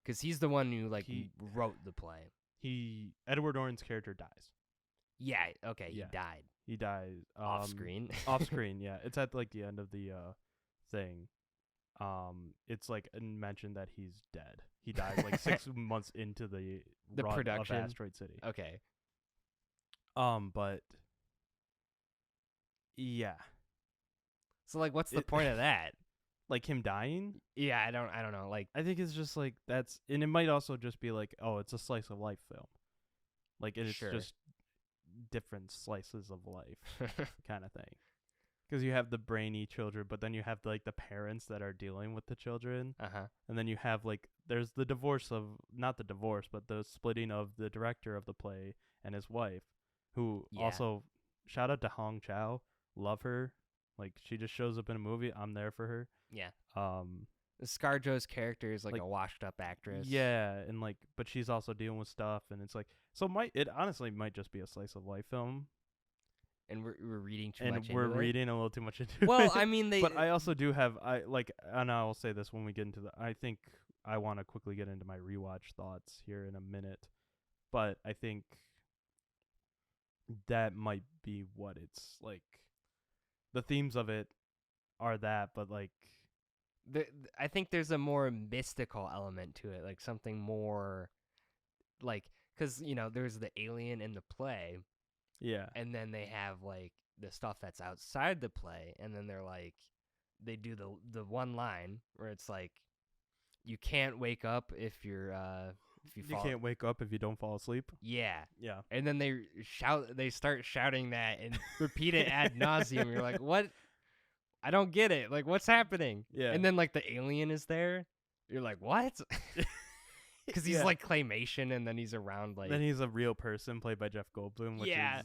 because he's the one who like wrote the play. Edward Norton's character dies. Yeah. Okay. Yeah. He dies off screen. Off screen. Yeah. It's at like the end of the thing. It's like mentioned that he's dead. He dies like 6 months into the run production of Asteroid City. Okay. But yeah. So like, what's the point of that? Like him dying? Yeah, I don't know. Like, I think it's just like that's, and it might also just be like, oh, it's a slice of life film. Like it's just different slices of life kind of thing. Because you have the brainy children, but then you have like the parents that are dealing with the children. And then you have like, there's the not the divorce, but the splitting of the director of the play and his wife, who also, shout out to Hong Chow, love her. Like she just shows up in a movie, I'm there for her. Yeah. ScarJo's character is like a washed up actress. Yeah, and like, but she's also dealing with stuff, and it's like, so it honestly might just be a slice of life film. And we're reading too much into it. And we're reading a little too much into it. Well, I mean, but I also do have, and I'll say this when we get into I think I want to quickly get into my rewatch thoughts here in a minute. But I think that might be what it's like. The themes of it are that, but like, I think there's a more mystical element to it, like something more, like, because there's the alien in the play, and then they have like the stuff that's outside the play, and then they're like, they do the one line where it's like, you can't wake up if you're if you You fall. can't wake up if you don't fall asleep. Yeah. Yeah. And then they start shouting that and repeat it ad nauseum. You're like, what? I don't get it. Like, what's happening? Yeah. And then like the alien is there. You're like, what? Because he's like claymation, and then he's around like. Then he's a real person played by Jeff Goldblum, which is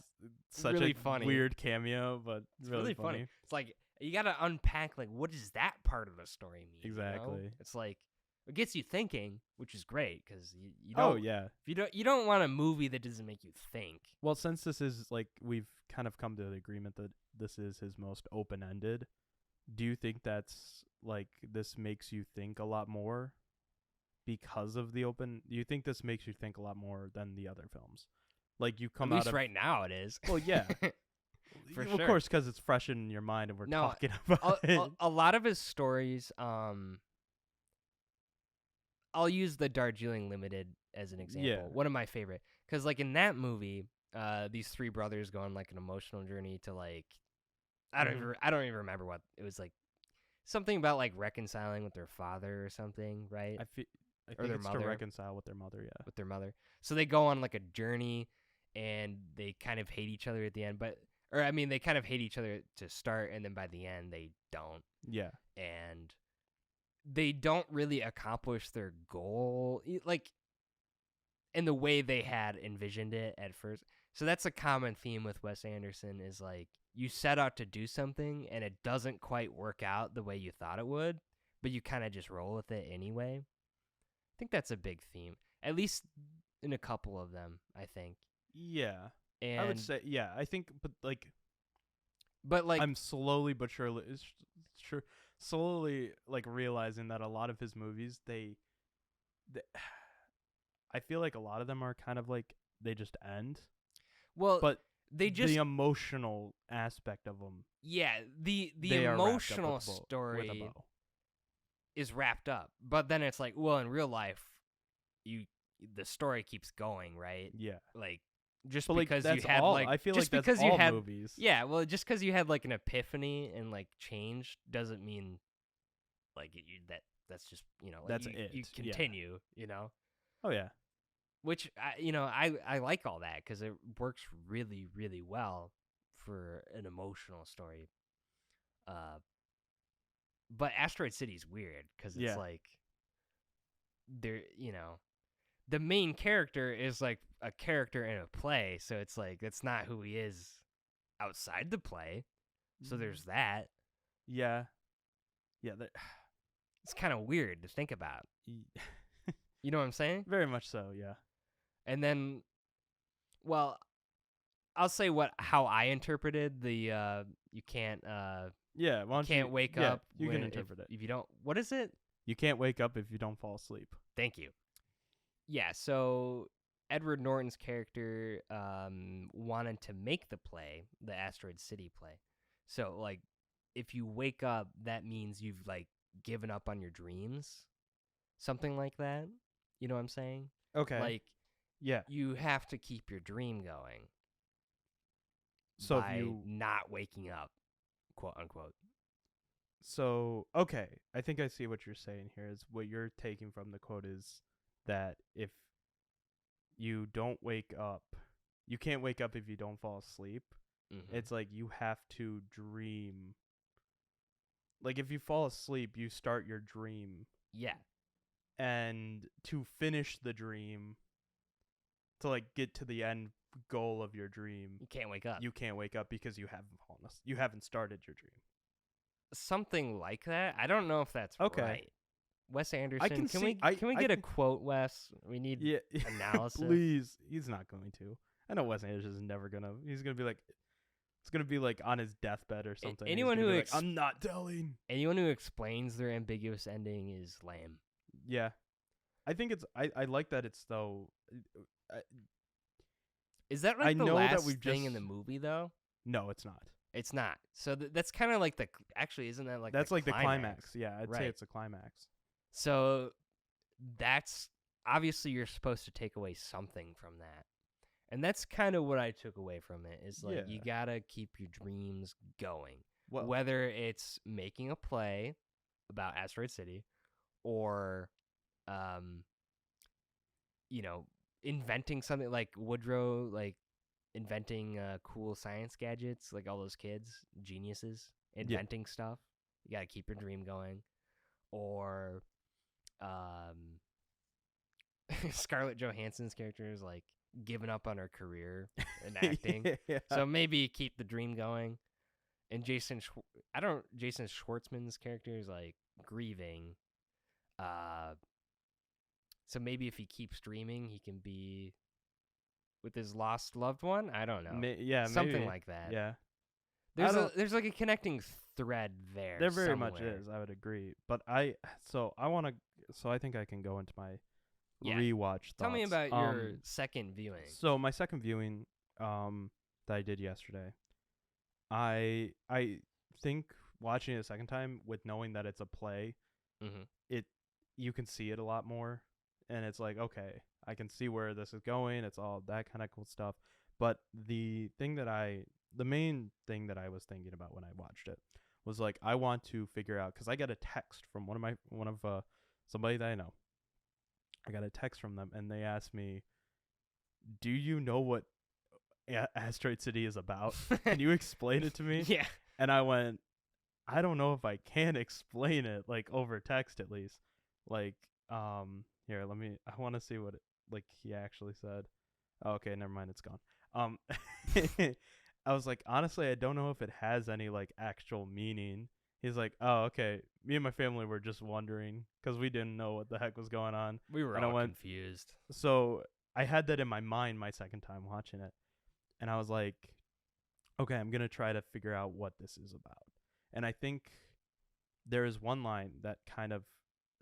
such really a funny. weird cameo, but It's really funny. It's like you got to unpack like what does that part of the story mean? Exactly. You know? It's like it gets you thinking, which is great because you Oh don't. yeah. If you don't want a movie that doesn't make you think. Well, since this is like we've kind of come to the agreement that this is his most open-ended, do you think that's like this makes you think a lot more because of the open? Do you think this makes you think a lot more than the other films? Like you come At out least of right now it is. Well, yeah. For of sure. course, because it's fresh in your mind and we're No, talking about it. a lot of his stories, I'll use the Darjeeling Limited as an example. Yeah. One of my favorite, because like in that movie, these three brothers go on like an emotional journey to like, I don't even remember what it was like, something about like reconciling with their father or something, right? I think their it's mother. to reconcile with their mother, yeah. With their mother. So they go on like a journey, and they kind of hate each other at the end, they kind of hate each other to start, and then by the end they don't. Yeah. And they don't really accomplish their goal, like in the way they had envisioned it at first. So that's a common theme with Wes Anderson is like you set out to do something and it doesn't quite work out the way you thought it would, but you kind of just roll with it anyway. I think that's a big theme, at least in a couple of them, I think. Yeah. And I would say, yeah, I think, but like I'm slowly but surely, slowly like realizing that a lot of his movies, they I feel like a lot of them are kind of like they just end. Well, but the emotional aspect of them. Yeah, the emotional story is wrapped up, but then it's like, well, in real life, the story keeps going, right? Yeah, like. Just but because like, you had all, like, I feel just like because that's you all had movies. Yeah, well, just because you had like an epiphany and like change doesn't mean like that's just like, that's it. You continue, Oh yeah. Which I like all that because it works really really well for an emotional story. But Asteroid City's weird because it's like there the main character is like a character in a play, so it's like that's not who he is outside the play. So there's that. Yeah. It's kind of weird to think about. You know what I'm saying? Very much so, yeah. And then, well, I'll say how I interpreted the you can't can't wake up. You can interpret it if you don't. What is it? You can't wake up if you don't fall asleep. Thank you. Yeah, so Edward Norton's character wanted to make the play, the Asteroid City play. So, like, if you wake up, that means you've, like, given up on your dreams. Something like that. You know what I'm saying? Okay. Like, yeah, you have to keep your dream going. So by if you not waking up, quote unquote. So, okay, I think I see what you're saying here is what you're taking from the quote is that if you don't wake up, you can't wake up if you don't fall asleep. Mm-hmm. It's like you have to dream. Like if you fall asleep, you start your dream. Yeah. And to finish the dream, to like get to the end goal of your dream, you can't wake up. You can't wake up because you haven't started your dream. Something like that. I don't know if that's right. Wes Anderson. Can we get a quote, Wes? We need analysis. Please. He's not going to. I know Wes Anderson is never gonna. He's gonna be like, it's gonna be like on his deathbed or something. Anyone who I'm not telling. Anyone who explains their ambiguous ending is lame. Yeah, I think it's. I like that it's though. Is that like the last thing in the movie though? No, it's not. It's not. So that's kind of like actually, isn't that like that's the like climax? The climax? Yeah, I'd say it's a climax. So that's obviously you're supposed to take away something from that. And that's kind of what I took away from it is like you got to keep your dreams going. Whether it's making a play about Asteroid City or you know, inventing something like Woodrow, like inventing cool science gadgets, like all those kids, geniuses, inventing stuff. You gotta keep your dream going. Or Scarlett Johansson's character is like giving up on her career in acting. Yeah. So maybe keep the dream going. And Jason Schwartzman's character is like grieving. So maybe if he keeps dreaming, he can be with his lost loved one. I don't know. Something maybe. like that. Yeah. There's like a connecting thread there. There very somewhere. much is. I would agree. But I think I can go into my rewatch thoughts. Tell me about your second viewing. So my second viewing that I did yesterday, I think watching it a second time with knowing that it's a play, you can see it a lot more, and it's like, okay, I can see where this is going. It's all that kind of cool stuff. But the main thing that I was thinking about when I watched it was like, I want to figure out, because I got a text from somebody that I know. I got a text from them, and they asked me, "Do you know what Asteroid City is about? Can you explain it to me?" Yeah. And I went, I don't know if I can explain it, like over text at least. Like, here, I want to see what he actually said. Oh, okay, never mind, it's gone. I was like, honestly, I don't know if it has any like actual meaning. He's like, oh, okay. Me and my family were just wondering because we didn't know what the heck was going on. We were all confused. So I had that in my mind my second time watching it. And I was like, okay, I'm going to try to figure out what this is about. And I think there is one line that kind of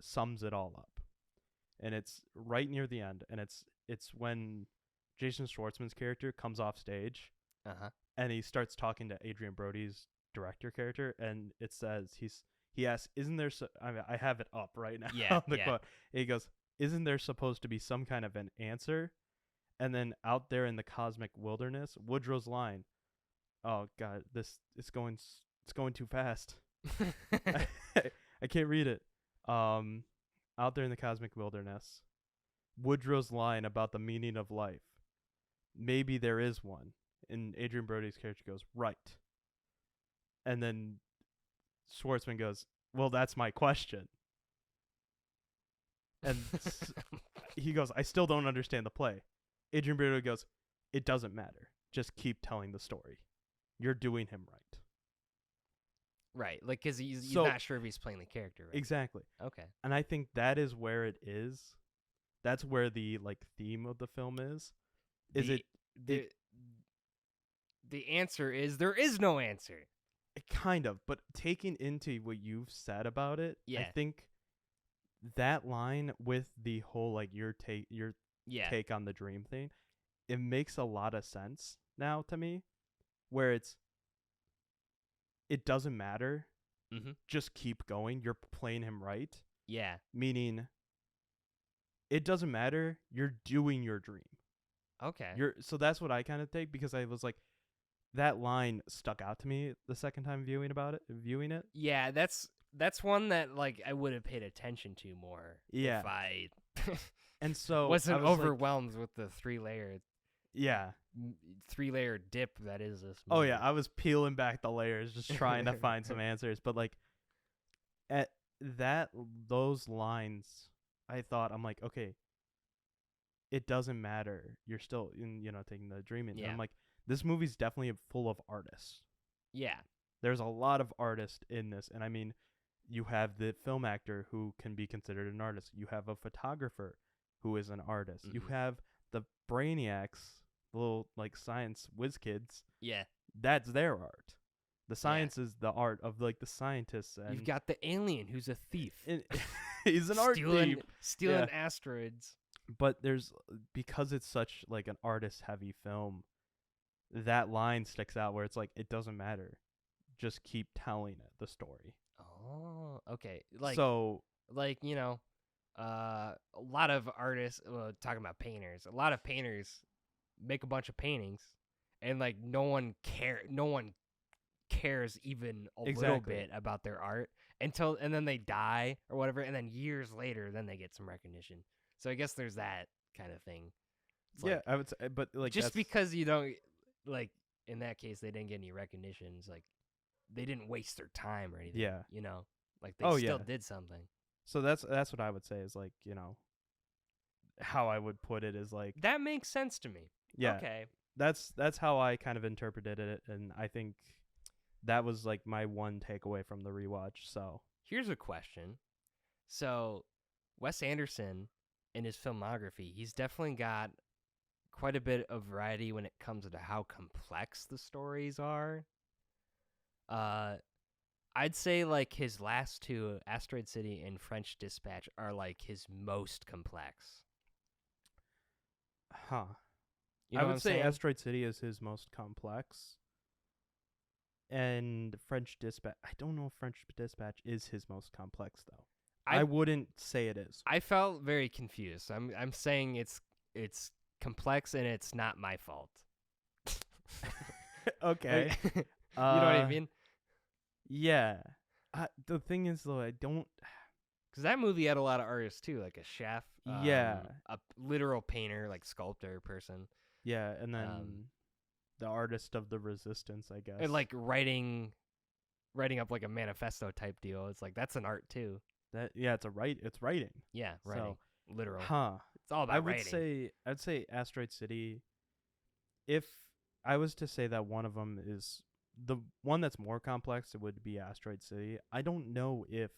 sums it all up. And it's right near the end. And it's when Jason Schwartzman's character comes off stage. And he starts talking to Adrian Brody's director character, and it says he asks, "Isn't there?" I have it up right now. Yeah, quote. He goes, "Isn't there supposed to be some kind of an answer?" And then out there in the cosmic wilderness, Woodrow's line, "Oh God, it's going too fast. I can't read it." Out there in the cosmic wilderness, Woodrow's line about the meaning of life. Maybe there is one. And Adrian Brody's character goes, right. And then Schwartzman goes, well, that's my question. And he goes, I still don't understand the play. Adrian Brody goes, it doesn't matter. Just keep telling the story. You're doing him right. Right. Like, because he's not sure if he's playing the character right. Exactly. Okay. And I think that is where it is. That's where the like theme of the film is. The answer is there is no answer. Kind of, but taking into what you've said about it, I think that line with the whole like your take on the dream thing, it makes a lot of sense now to me, where it doesn't matter, just keep going. You're playing him right. Yeah, meaning it doesn't matter. You're doing your dream. Okay. So that's what I kind of take, because I was like, that line stuck out to me the second time viewing it. Yeah, that's one that like I would have paid attention to more. Yeah. If I and so wasn't overwhelmed with the 3-layer. Yeah. 3-layer dip that is this movie. Oh yeah, I was peeling back the layers just trying to find some answers, but like at those lines, I thought, I'm like, okay, it doesn't matter. You're still taking the dream in. Yeah. I'm like, this movie's definitely full of artists. Yeah. There's a lot of artists in this. And I mean, you have the film actor who can be considered an artist. You have a photographer who is an artist. You have the brainiacs, the little like science whiz kids. Yeah. That's their art. The science is the art of like the scientists. And you've got the alien who's a thief. He's an art thief. Stealing asteroids. But because it's such like an artist heavy film, that line sticks out where it's like, it doesn't matter. Just keep telling it, the story. Oh, okay. A lot of artists, talking about painters, a lot of painters make a bunch of paintings and like no one cares even a little bit about their art and then they die or whatever, and then years later, then they get some recognition. So I guess there's that kind of thing. It's yeah, I would say, but like just because you don't like in that case they didn't get any recognition, it's like they didn't waste their time or anything. Yeah, you know, like they still did something. So that's what I would say is like, you know, how I would put it is like that makes sense to me. Yeah, okay, that's how I kind of interpreted it, and I think that was like my one takeaway from the rewatch. So here's a question. So Wes Anderson, in his filmography, he's definitely got quite a bit of variety when it comes to how complex the stories are. I'd say like his last two, Asteroid City and French Dispatch, are like his most complex. Huh. You know I would say saying? Asteroid City is his most complex. And French Dispatch, I don't know if French Dispatch is his most complex though. I wouldn't say it is. I felt very confused. I'm saying it's complex and it's not my fault. Okay. You know what I mean? Yeah. The thing is though, I don't, because that movie had a lot of artists too, like a chef, yeah, a literal painter, like sculptor person. Yeah, and then the artist of the resistance, I guess. And like writing up like a manifesto type deal. It's like that's an art too. It's writing. Yeah, writing. So, literal. Huh. It's all about writing. I'd say Asteroid City. If I was to say that one of them is the one that's more complex, it would be Asteroid City. I don't know if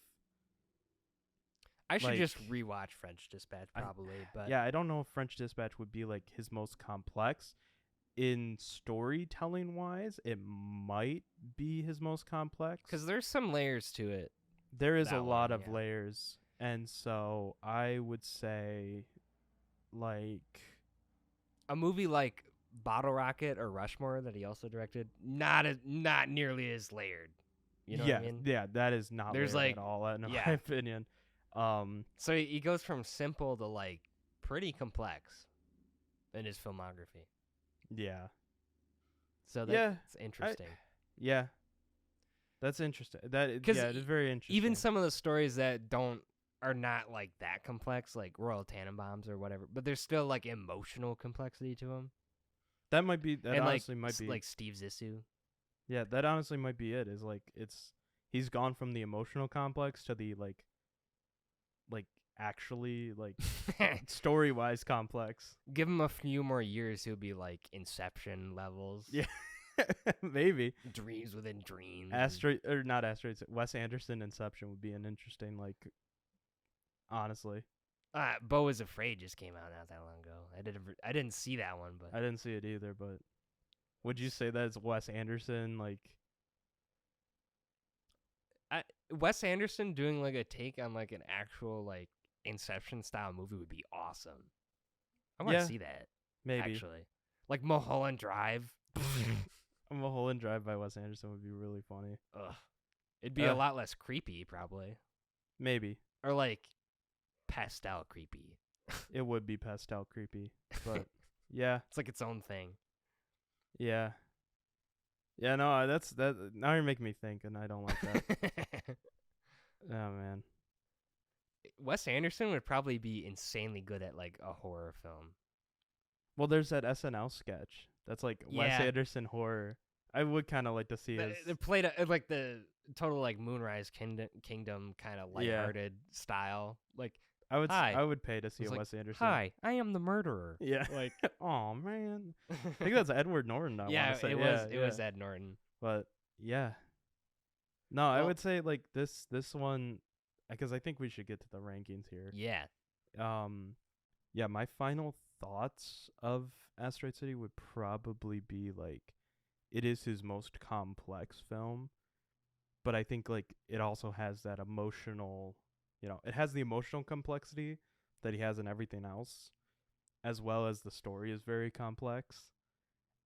I should just rewatch French Dispatch probably, but yeah, I don't know if French Dispatch would be like his most complex. In storytelling wise, it might be his most complex because there's some layers to it. There is a lot of layers, and so I would say, like, a movie like Bottle Rocket or Rushmore that he also directed, not nearly as layered. You know what I mean? Yeah, that is not layered at all, in my opinion. So he goes from simple to like pretty complex in his filmography. Yeah. So that's interesting. Yeah. That's interesting. It is very interesting. Even some of the stories that are not like that complex, like Royal Tannenbaums or whatever, but there's still like emotional complexity to them. That might be honestly might be like Steve Zissou. Yeah, that honestly might be it. Is like he's gone from the emotional complex to the like actually like story wise complex. Give him a few more years, he'll be like Inception levels. Yeah. Maybe Dreams within dreams. Not Asteroids. Wes Anderson Inception would be an interesting, like, honestly. Beau is Afraid just came out not that long ago. I didn't see that one, but I didn't see it either. But would you say that it's Wes Anderson? Like, Wes Anderson doing like a take on like an actual like Inception style movie would be awesome. I want to see that. Maybe actually, like Mulholland Drive. Mulholland Drive by Wes Anderson would be really funny. Ugh. It'd be a lot less creepy, probably. Maybe. Or like pastel creepy. It would be pastel creepy, but yeah, it's like its own thing. Yeah. Yeah, no, that's now you're making me think, and I don't like that. Oh man. Wes Anderson would probably be insanely good at like a horror film. Well, there's that SNL sketch. That's like Wes Anderson horror. I would kind of like to see his. It played like the total like Moonrise Kingdom kind of lighthearted style. Like I would pay to see a Wes Anderson. Hi, I am the murderer. Yeah. Like, oh man. I think that's Edward Norton. It was Ed Norton. But yeah. No, I would say like this one, because I think we should get to the rankings here. Yeah. Yeah, my final thoughts of Asteroid City would probably be like, it is his most complex film, but I think like it also has that emotional, it has the emotional complexity that he has in everything else, as well as the story is very complex.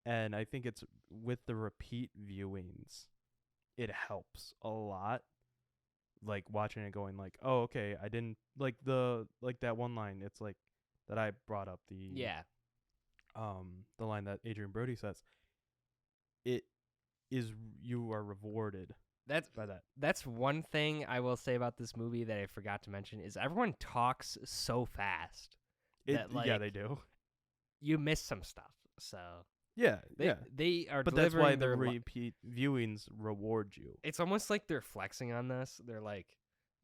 And I think it's with the repeat viewings, it helps a lot. Like watching it going like, oh, okay, I didn't like that one line. It's like that I brought up the line that Adrian Brody says. you are rewarded by that. That's one thing I will say about this movie that I forgot to mention is everyone talks so fast that Yeah, they do. You miss some stuff. So Yeah, they are. But that's why the repeat viewings reward you. It's almost like they're flexing on this. They're like,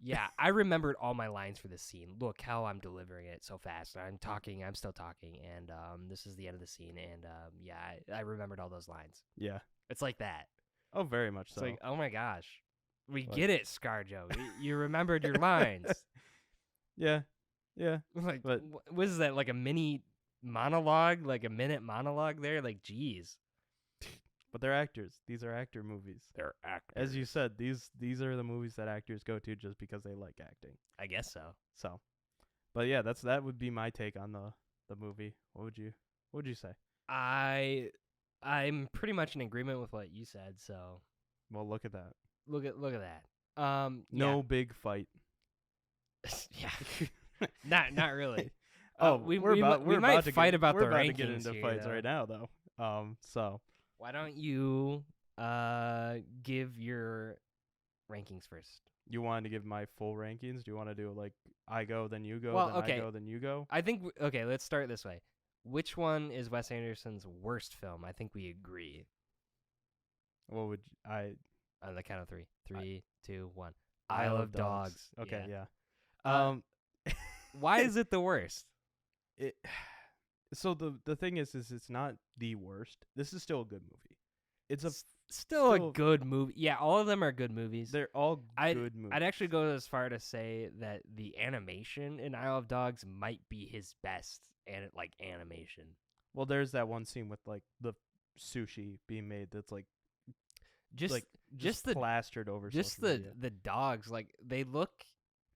yeah, I remembered all my lines for this scene. Look how I'm delivering it so fast. I'm still talking, and this is the end of the scene, and yeah, I remembered all those lines. Yeah, it's like that. Oh, very much It's so. like, oh my gosh, we get it, ScarJo. You remembered your lines. Yeah. Like, what is that? Like a mini monologue, like a minute monologue there? Like, geez. But they're actors. These are actor movies. They're actors. As you said, these are the movies that actors go to just because they like acting. I guess so. So, but yeah, that would be my take on the movie. What would you say? I'm pretty much in agreement with what you said. So, well, look at that. Look at that. No big fight. Yeah. Not really. We might fight about the rankings. We're about to get into fights right now, though. So why don't you give your rankings first? You wanted to give my full rankings? Do you want to do like I go, then you go, then I go, then you go? I think okay. Let's start this way. Which one is Wes Anderson's worst film? I think we agree. What would I? On the count of three. 3, 2, 1. I Love Dogs. Okay, yeah. Why is it the worst? So the thing is it's not the worst. This is still a good movie. It's still a good movie. Yeah, all of them are good movies. They're all good movies. I'd actually go as far to say that the animation in Isle of Dogs might be his best animation. Well, there's that one scene with like the sushi being made that's like just plastered over. Just the dogs, like they look.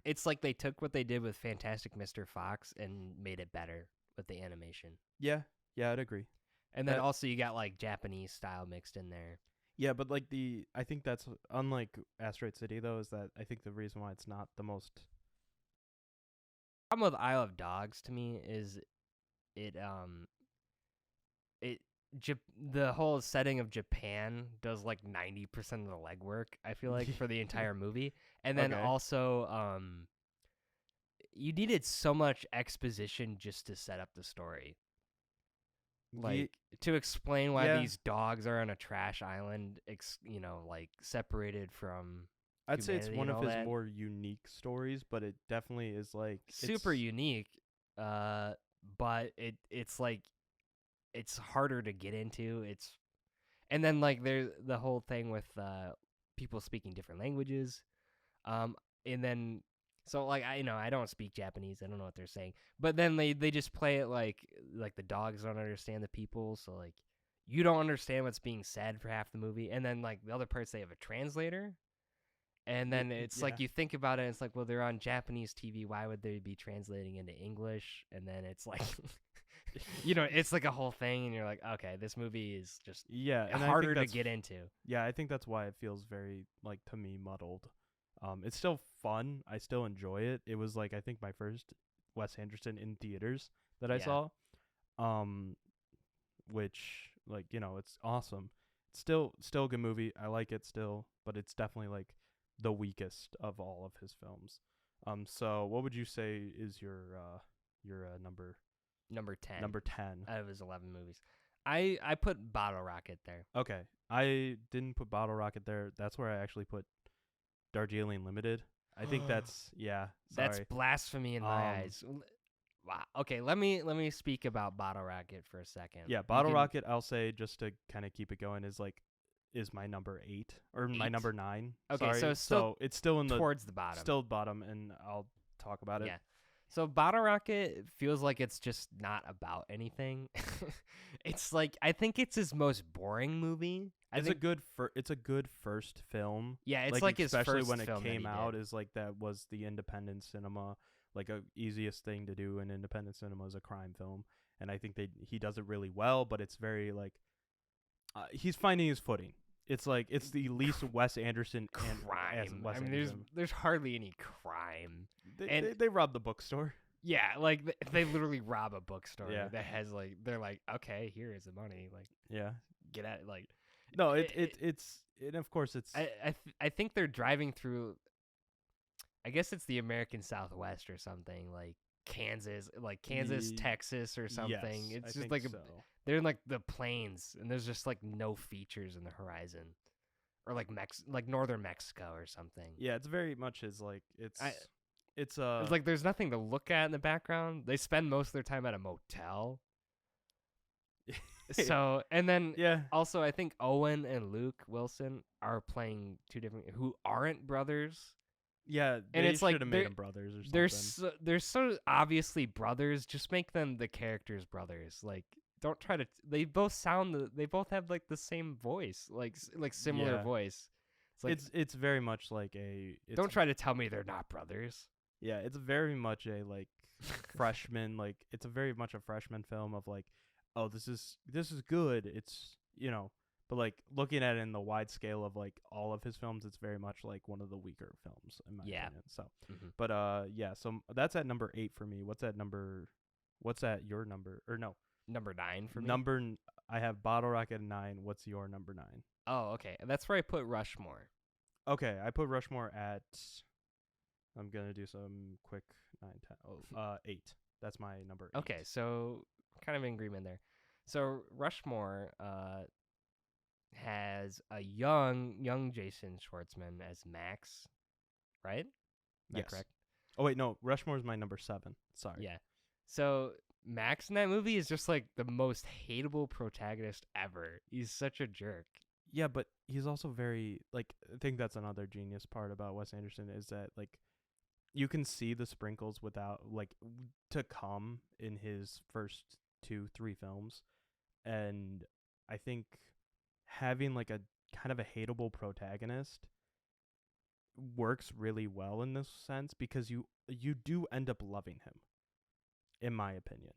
It's like they took what they did with Fantastic Mr. Fox and made it better with the animation. Yeah, I'd agree. And then also you got like Japanese style mixed in there. Yeah, but like I think that's unlike Asteroid City though, is that I think the reason why it's not the most. The problem with Isle of Dogs to me is the whole setting of Japan does like 90% of the legwork, I feel like, for the entire movie. And then also you needed so much exposition just to set up the story. Like to explain why these dogs are on a trash island, like separated from I'd say it's one of his more unique stories, but it definitely is like super unique. But it's like it's harder to get into. And then like there's the whole thing with people speaking different languages. And then so like I don't speak Japanese. I don't know what they're saying. But then they just play it like the dogs don't understand the people, so like you don't understand what's being said for half the movie. And then like the other parts they have a translator. And then it's like you think about it, it's like, well, they're on Japanese TV. Why would they be translating into English? And then it's like, it's like a whole thing. And you're like, okay, this movie is just harder to get into. Yeah, I think that's why it feels very, like, to me, muddled. It's still fun. I still enjoy it. It was, like, I think my first Wes Anderson in theaters that I saw, which, like, it's awesome. It's still a good movie. I like it still, but it's definitely, like, the weakest of all of his films. So what would you say is your number 10? Number 10 out of his 11 movies. I put Bottle Rocket there. Okay, I didn't put Bottle Rocket there. That's where I actually put Darjeeling Limited. I think that's that's blasphemy in my eyes. Wow. Okay, let me speak about Bottle Rocket for a second. Yeah, Bottle Rocket, I'll say, just to kind of keep it going, is my number 8 or my number 9. Okay, sorry. So it's still in towards the bottom. Still bottom, and I'll talk about it. Yeah. So Bottle Rocket feels like it's just not about anything. It's like I think it's his most boring movie. It's a good first film. Yeah, it's like his especially first when it film came out is like that was the independent cinema, like a easiest thing to do in independent cinema is a crime film, and I think he does it really well. But it's very like he's finding his footing. It's like it's the least Wes Anderson crime. I mean, there's hardly any crime. They rob the bookstore. Yeah, like they literally rob a bookstore that has like they're like, okay, here is the money. Like, yeah, get at it. Like, No, it's and of course it's I think they're driving through. I guess it's the American Southwest or something, like Kansas, Texas or something. Yes, It's I just think like so. they're in like the plains, and there's just like no features in the horizon, or like northern Mexico or something. Yeah, it's very much is like it's like there's nothing to look at in the background. They spend most of their time at a motel. So, and then yeah. also I think Owen and Luke Wilson are playing two different who aren't brothers. Yeah, and they it's like should have made them brothers or something. They're so obviously brothers. Just make them the characters' brothers. Like, don't try to. They both have like the same voice, like similar voice. It's like it's very much like a. Don't try to tell me they're not brothers. Yeah, it's very much a like freshman. Like it's a very much a freshman film of like, oh, this is good. It's But like looking at it in the wide scale of like all of his films, it's very much like one of the weaker films in my opinion. So, but so that's at number 8 for me. What's at your number? Or no, number 9 for me. I have Bottle Rocket 9. What's your number 9? Oh, okay, that's where I put Rushmore. Okay, I put Rushmore at. I'm gonna do some quick 9, 10. 8. That's my number 8. Okay, so kind of in agreement there. So Rushmore, has a young Jason Schwartzman as Max, right? Is that correct? Oh wait, no, Rushmore is my number 7. Sorry. Yeah. So Max in that movie is just like the most hateable protagonist ever. He's such a jerk. Yeah, but he's also very like I think that's another genius part about Wes Anderson is that like you can see the sprinkles without like to come in his first 2-3 films, and I think having like a kind of a hateable protagonist works really well in this sense because you do end up loving him, in my opinion.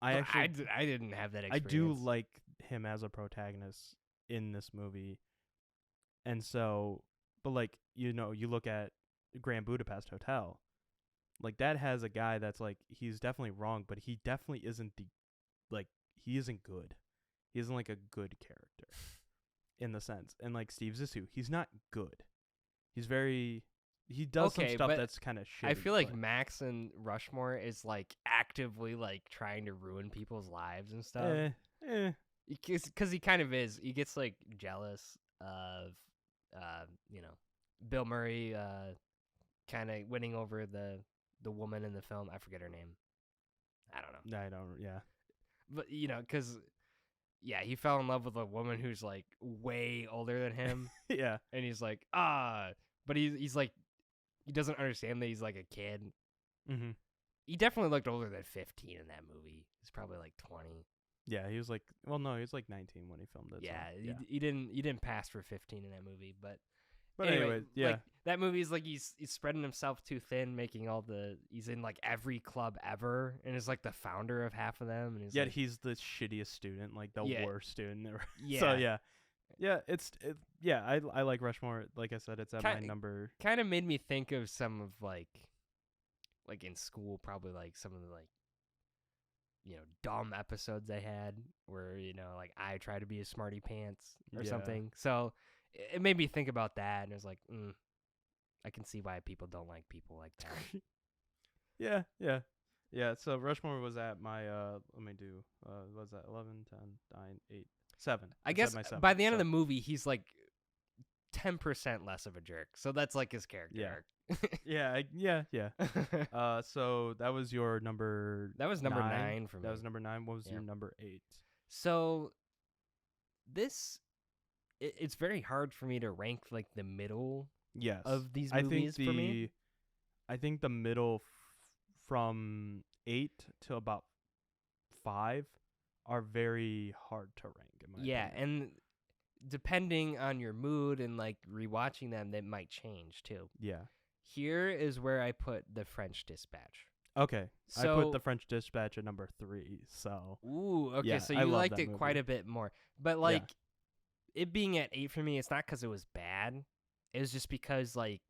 I didn't have that experience. I do like him as a protagonist in this movie, and so, but like you look at Grand Budapest Hotel, like that has a guy that's like he's definitely wrong, but he definitely isn't he isn't good. He isn't like a good character. In the sense, and like Steve Zissou, he's not good. He does some stuff that's kind of shitty. I feel like Max and Rushmore is like actively like trying to ruin people's lives and stuff. Because he kind of is. He gets like jealous of, Bill Murray, kind of winning over the woman in the film. I forget her name. I don't know. I don't. Yeah. But because. Yeah, he fell in love with a woman who's like way older than him. Yeah. And he's like, but he's like, he doesn't understand that he's like a kid. Mm-hmm. He definitely looked older than 15 in that movie. He's probably like 20. Yeah, he was like, well, no, he was like 19 when he filmed it. Yeah, so, he didn't pass for 15 in that movie, but anyway, yeah. Like, that movie is like he's spreading himself too thin, he's in like every club ever, and is like the founder of half of them. And yet he's the shittiest student, like the worst student ever. Yeah. So I like Rushmore. Like I said, it's at my number. Kind of made me think of some of like in school, probably like some of the like dumb episodes I had where like I try to be a smarty pants or something. So it made me think about that, and it was like, I can see why people don't like people like that. Yeah. So Rushmore was at my let me do what was that 11, 10, 9, 8, 7. I guess by the end of the movie he's like 10% less of a jerk. So that's like his character arc. Yeah. So that was your number. That was number 9 for me. That was number 9. What was your number 8? So it's very hard for me to rank like the middle. Yes. Of these movies for me. I think the middle from 8 to about 5 are very hard to rank. In my opinion. And depending on your mood and like rewatching them, that might change too. Yeah. Here is where I put The French Dispatch. Okay. So, I put The French Dispatch at number 3. So. Ooh. Okay. Yeah, so you liked it quite a bit more, but like it being at 8 for me, it's not because it was bad. It was just because like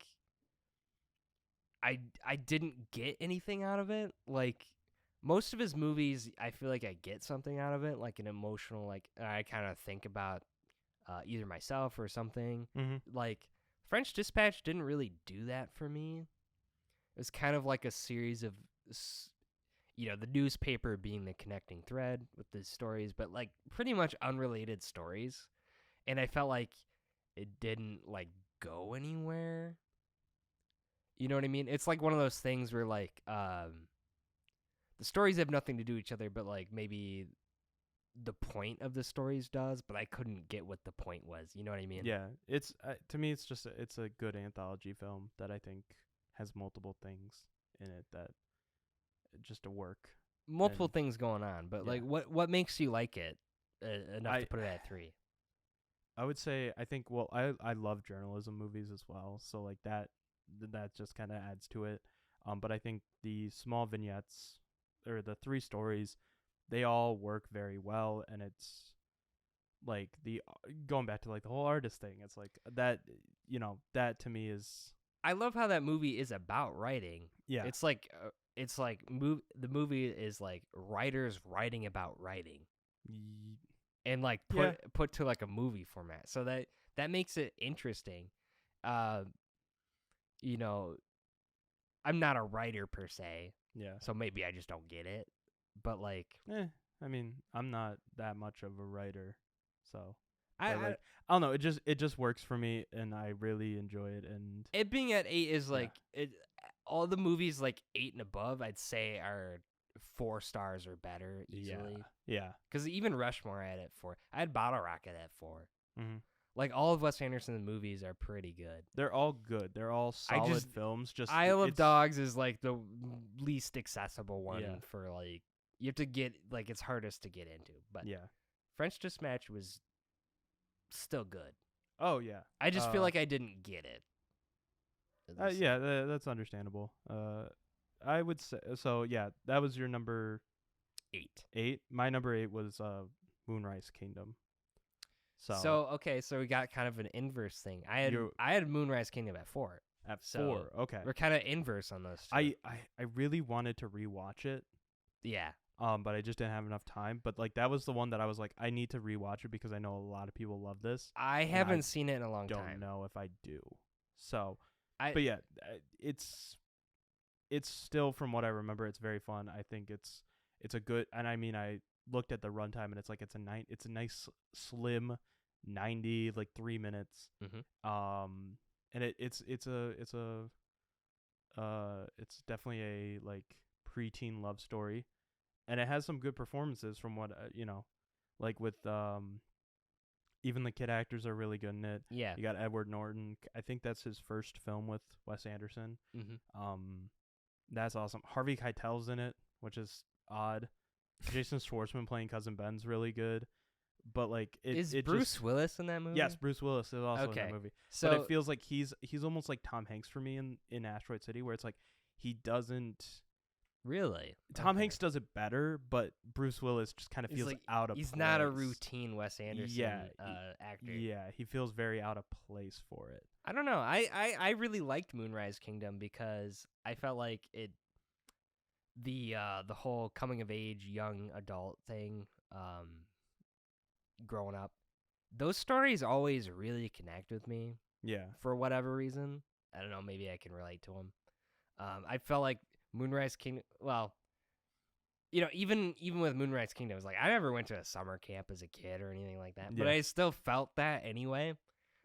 I didn't get anything out of it. Like most of his movies, I feel like I get something out of it, like an emotional, like I kind of think about either myself or something. Mm-hmm. Like French Dispatch didn't really do that for me. It was kind of like a series of, the newspaper being the connecting thread with the stories, but like pretty much unrelated stories. And I felt like it didn't like go anywhere. You know what I mean? It's like one of those things where like the stories have nothing to do with each other, but like maybe the point of the stories does, but I couldn't get what the point was. You know what I mean? Yeah, it's to me, it's just it's a good anthology film that I think has multiple things in it that just to work. Multiple things going on, but like what makes you like it enough to put it at 3? I would say I think I love journalism movies as well, so like that just kind of adds to it. But I think the small vignettes or the 3 stories, they all work very well, and it's like the going back to like the whole artist thing. It's like that, that to me is. I love how that movie is about writing. Yeah, it's like the movie is like writers writing about writing, and like put to like a movie format. So that makes it interesting. I'm not a writer per se. Yeah. So maybe I just don't get it. But like, I mean, I'm not that much of a writer, so I don't know. It just works for me, and I really enjoy it. And it being at 8 is like it. All the movies like 8 and above, I'd say are 4 stars or better easily. Yeah. Because even Rushmore I had at 4. I had Bottle Rocket at 4. Mm-hmm. Like all of Wes Anderson's movies are pretty good. They're all good. They're all solid films. Just Isle of Dogs is like the least accessible one for like you have to get like it's hardest to get into. But French Dispatch was still good. Oh yeah. I just feel like I didn't get it. That's understandable. I would say so. Yeah, that was your number 8. 8. My number 8 was Moonrise Kingdom. So we got kind of an inverse thing. I had Moonrise Kingdom at 4. At 4, okay. We're kind of inverse on those two. I really wanted to rewatch it. Yeah. But I just didn't have enough time. But like that was the one that I was like, I need to rewatch it because I know a lot of people love this. I haven't seen it in a long time. Don't know if I do. So, but yeah, it's still, from what I remember, it's very fun. I think it's a good, and I mean, I looked at the runtime and it's like it's a nice slim 90, like 3 minutes. Mm-hmm. And it's definitely a like preteen love story, and it has some good performances from what like with even the kid actors are really good in it. Yeah, you got Edward Norton. I think that's his first film with Wes Anderson. Mm-hmm. That's awesome. Harvey Keitel's in it, which is odd. Jason Schwartzman playing Cousin Ben's really good. But like is Bruce Willis in that movie? Yes, Bruce Willis is also in that movie. So but it feels like he's almost like Tom Hanks for me in Asteroid City, where it's like he doesn't really. Tom Hanks does it better, but Bruce Willis just kind of feels like, out of place. He's not a routine Wes Anderson actor. Yeah, he feels very out of place for it. I don't know. I really liked Moonrise Kingdom because I felt like it the whole coming of age young adult thing growing up, those stories always really connect with me. Yeah. For whatever reason. I don't know, maybe I can relate to them. I felt like Moonrise Kingdom, well, even with Moonrise Kingdom, it was like I never went to a summer camp as a kid or anything like that, but I still felt that anyway.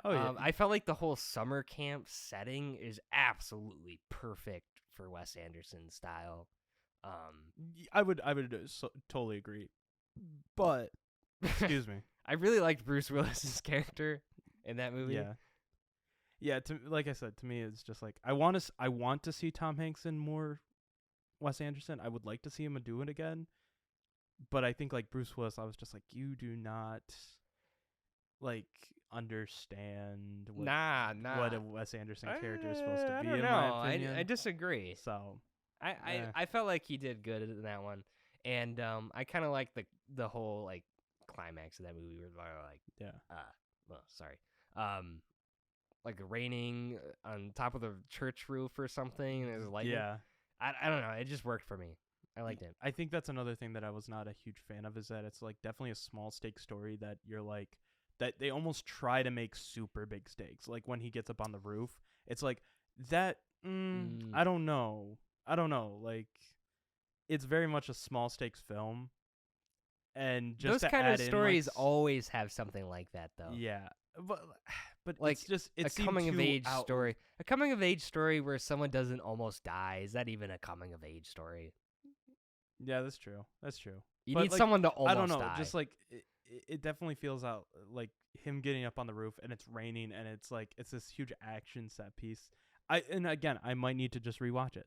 Oh yeah. I felt like the whole summer camp setting is absolutely perfect for Wes Anderson's style. I would totally agree. But excuse me. I really liked Bruce Willis's character in that movie. Yeah. Yeah, like I said, to me it's just like I want to see Tom Hanks in more Wes Anderson. I would like to see him do it again. But I think like Bruce Willis, I was just like, you do not like understand what a Wes Anderson character is supposed to be. I don't know. My opinion. I disagree. So I felt like he did good in that one, and I kind of like the whole like climax of that movie where they're like like raining on top of the church roof or something, and there's lightning. Yeah, I don't know. It just worked for me. I liked it. I think that's another thing that I was not a huge fan of, is that it's like definitely a small stake story that you're like that they almost try to make super big stakes. Like when he gets up on the roof, it's like that. I don't know. Like it's very much a small stakes film, and just those to kind add of stories in, like, always have something like that, though. yeah, but Like it's just a coming of age story. A coming of age story where someone doesn't almost die. Is that even a coming of age story? Yeah, that's true. That's true. You But, need like, someone to almost I don't know. die. Just like it definitely feels out like him getting up on the roof and it's raining and it's like it's this huge action set piece. And again, I might need to just rewatch it.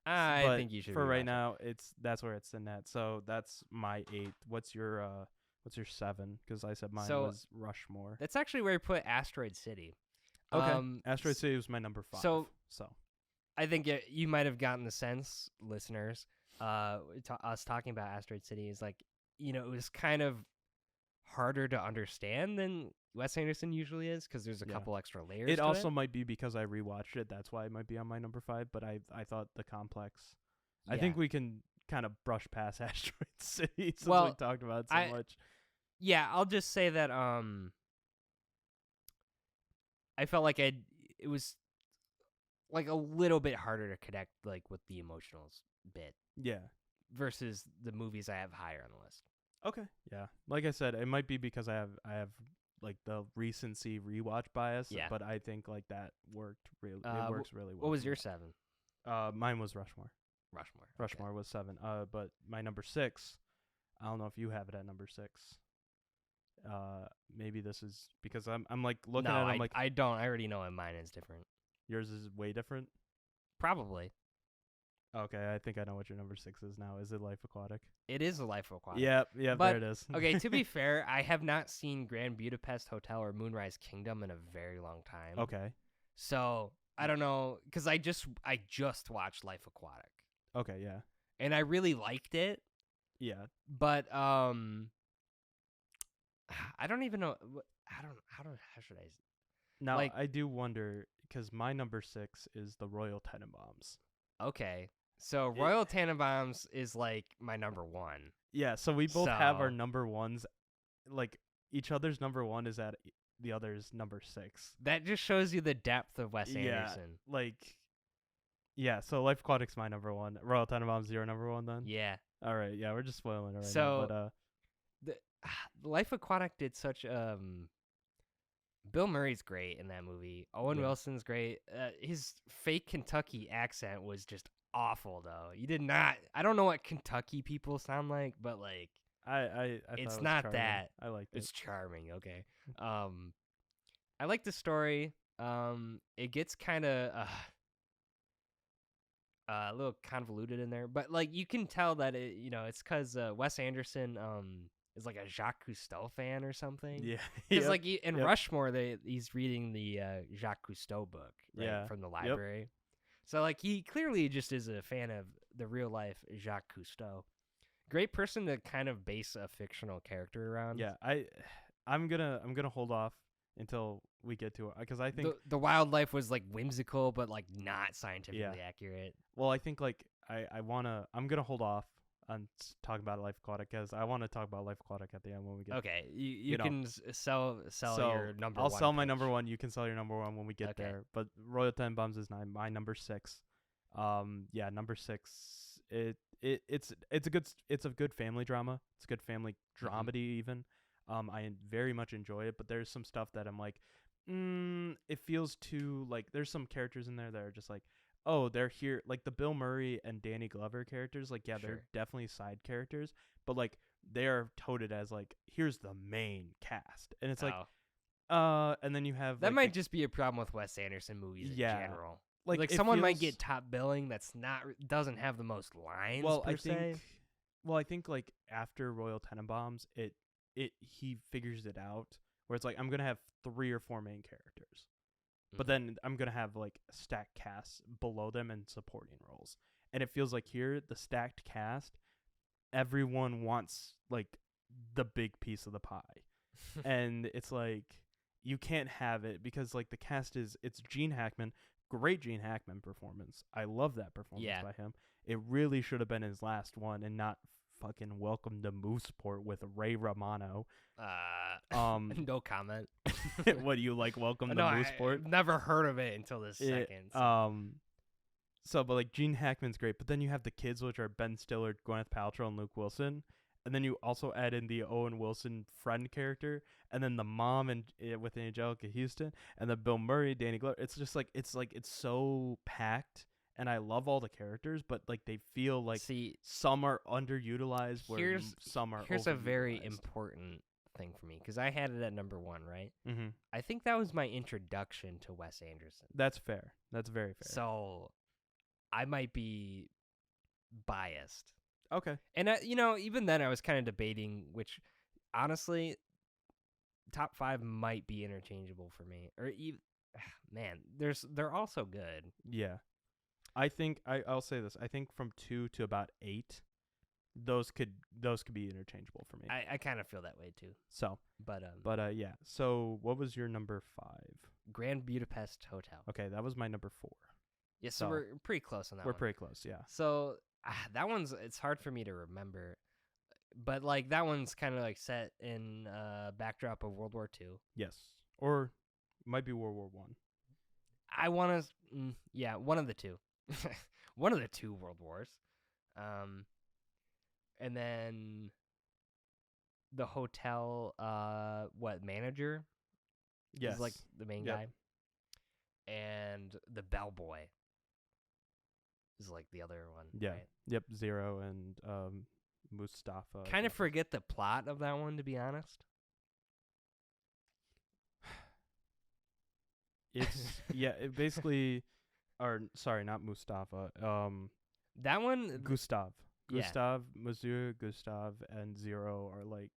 I think you should. For right rewatch now, that's where it's in at. So that's my 8. What's your 7? Because I said mine was Rushmore. That's actually where I put Asteroid City. Okay, Asteroid City was my number 5. So so I think you might have gotten the sense, listeners, us talking about Asteroid City is like, it was kind of harder to understand than Wes Anderson usually is because there's a couple extra layers. It also might be because I rewatched it. That's why it might be on my number 5. But I thought the complex. I think we can kind of brush past Asteroid City since we talked about it so much. Yeah, I'll just say that I felt like it was like a little bit harder to connect like with the emotional bit. Yeah. Versus the movies I have higher on the list. Okay. Yeah. Like I said, it might be because I have like the recency rewatch bias. Yeah. But I think like that worked really. It works really well. What was your 7? Mine was Rushmore. Rushmore was 7. But my number 6. I don't know if you have it at number 6. Maybe this is because I'm like looking at it. I'm like I don't. I already know mine is different. Yours is way different. Probably. Okay, I think I know what your number 6 is now. Is it Life Aquatic? It is a Life Aquatic. Yep, there it is. Okay, to be fair, I have not seen Grand Budapest Hotel or Moonrise Kingdom in a very long time. Okay. So I don't know, because I just watched Life Aquatic. Okay, yeah. And I really liked it. Yeah. But I don't even know. How should I? Now I do wonder because my number 6 is the Royal Tenenbaums. Okay. So Royal Tenenbaums is like my number 1. Yeah, so we both have our number 1s. Like each other's number 1 is at the other's number 6. That just shows you the depth of Wes Anderson. Yeah, so Life Aquatic's my number 1. Royal Tenenbaums your number 1 then? Yeah. All right, yeah, we're just spoiling it right now. But the Life Aquatic did such Bill Murray's great in that movie. Owen Wilson's great. His fake Kentucky accent was just awful, though. I don't know what Kentucky people sound like, but like I it's thought it not was that. I liked it. It's charming. Okay. I like the story. It gets kind of a little convoluted in there, but like you can tell that it's because Wes Anderson is like a Jacques Cousteau fan or something. Yeah. Because like in Rushmore, he's reading the Jacques Cousteau book from the library. Yep. So like he clearly just is a fan of the real life Jacques Cousteau. Great person to kind of base a fictional character around. Yeah, I'm gonna hold off until we get to it because I think the wildlife was like whimsical but like not scientifically accurate. Well, I think like I'm gonna hold off on talking about Life Aquatic because I want to talk about Life Aquatic at the end when we get. Okay, you can sell your number 1. I'll sell my number 1. You can sell your number 1 when we get there. But Royal Tenenbaums is my number 6. Number 6. It's a good family drama. It's a good family dramedy even. I very much enjoy it, but there's some stuff that I'm like, it feels too like there's some characters in there that are just like, oh, they're here, like the Bill Murray and Danny Glover characters, like they're definitely side characters, but like they're touted as like here's the main cast, and it's like, and then you have that might just be a problem with Wes Anderson movies in general. Like someone might get top billing that's doesn't have the most lines. I think like after Royal Tenenbaums, he figures it out where it's like I'm gonna have 3 or 4 main characters. But then I'm going to have, like, stacked casts below them and supporting roles. And it feels like here, the stacked cast, everyone wants, like, the big piece of the pie. And it's like, you can't have it because, like, the cast it's Gene Hackman. Great Gene Hackman performance. I love that performance by him. It really should have been his last one and not fucking Welcome to Mooseport with Ray Romano. No comment. What do you like? Welcome to No, Mooseport? I've never heard of it until this second. So, but like Gene Hackman's great, but then you have the kids, which are Ben Stiller, Gwyneth Paltrow, and Luke Wilson, and then you also add in the Owen Wilson friend character, and then the mom and with Angelica Houston, and then Bill Murray, Danny Glover. It's just like it's so packed, and I love all the characters, but like they feel like some are underutilized, where some are. Here's a very important thing for me, because I had it at number 1, right? Mm-hmm. I think that was my introduction to Wes Anderson. That's fair. That's very fair. So I might be biased. Okay. And even then I was kind of debating which, honestly, top 5 might be interchangeable for me. Or even, man, they're all so good. Yeah. I think I'll say this. I think from 2 to about 8, those could be interchangeable for me. I kind of feel that way too. So, but yeah. So, what was your number 5? Grand Budapest Hotel. Okay, that was my number 4. Yeah, so we're pretty close on that. We're pretty close, yeah. So that one's, it's hard for me to remember, but like that one's kind of like set in backdrop of World War II. Yes, or might be World War One. I want to, yeah, one of the two, one of the 2 World Wars, and then the hotel, manager? Yes, is like the main guy, and the bellboy is like the other one. Yeah. Right? Yep. Zero and Mustafa. Kind of forget the plot of that one, to be honest. It's it basically, or sorry, not Mustafa. That one, Gustav. Yeah. Gustav, Monsieur Gustav, and Zero are like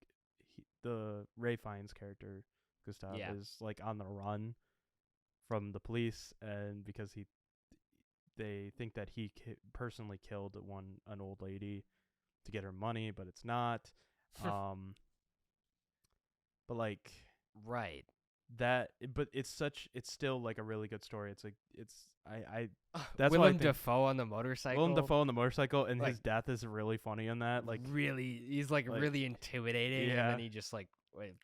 the Ray Fiennes character. Gustav is like on the run from the police, and because they think that he personally killed an old lady to get her money, but it's not. But like right. That, but it's still like a really good story. That's Willem Dafoe on the motorcycle. Willem Dafoe on the motorcycle, and his death is really funny in that. Like really, he's like really intimidating, and then he just like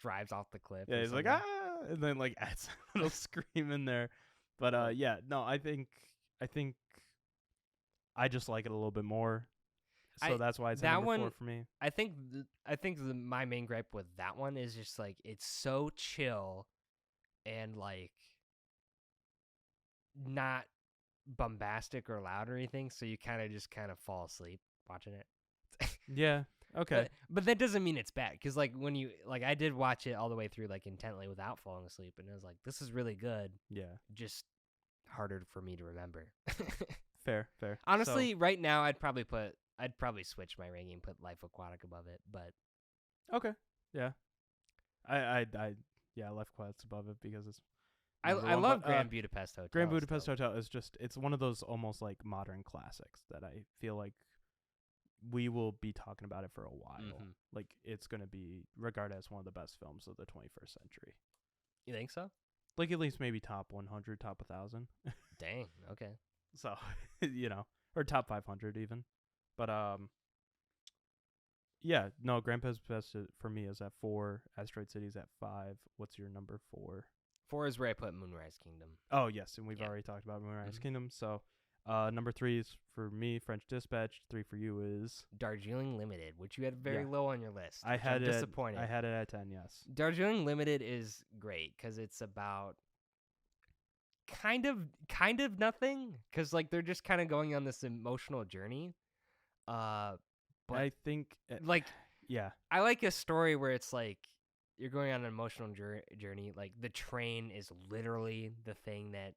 drives off the cliff. Yeah, he's like and then like adds a little scream in there. But no, I think I just like it a little bit more. So that's why it's that number 4 for me. I think my main gripe with that one is just like it's so chill and like not bombastic or loud or anything, so you kind of fall asleep watching it. Yeah. Okay. But that doesn't mean it's bad, because like when you I did watch it all the way through like intently without falling asleep, and I was like, this is really good. Yeah. Just harder for me to remember. Fair. Honestly, right now I'd probably switch my ranking and put Life Aquatic above it, but okay. Yeah. I Life Aquatic's above it because it's I love Grand Budapest Hotel. Grand Budapest Hotel is it's one of those almost like modern classics that I feel like we will be talking about it for a while. Mm-hmm. Like it's going to be regarded as one of the best films of the 21st century. You think so? Like at least maybe top 100, top 1,000. Dang. Okay. So, or top 500 even. But yeah, no, Grand Budapest for me is at 4. Asteroid City is at 5. What's your number 4? 4 is where I put Moonrise Kingdom. Oh yes, and we've already talked about Moonrise Kingdom. So, number 3 is for me, French Dispatch. 3 for you is Darjeeling Limited, which you had very low on your list. I had it. Disappointed. I had it at 10. Yes. Darjeeling Limited is great because it's about kind of nothing, because like they're just kind of going on this emotional journey. But I think I like a story where it's like you're going on an emotional journey. Like the train is literally the thing that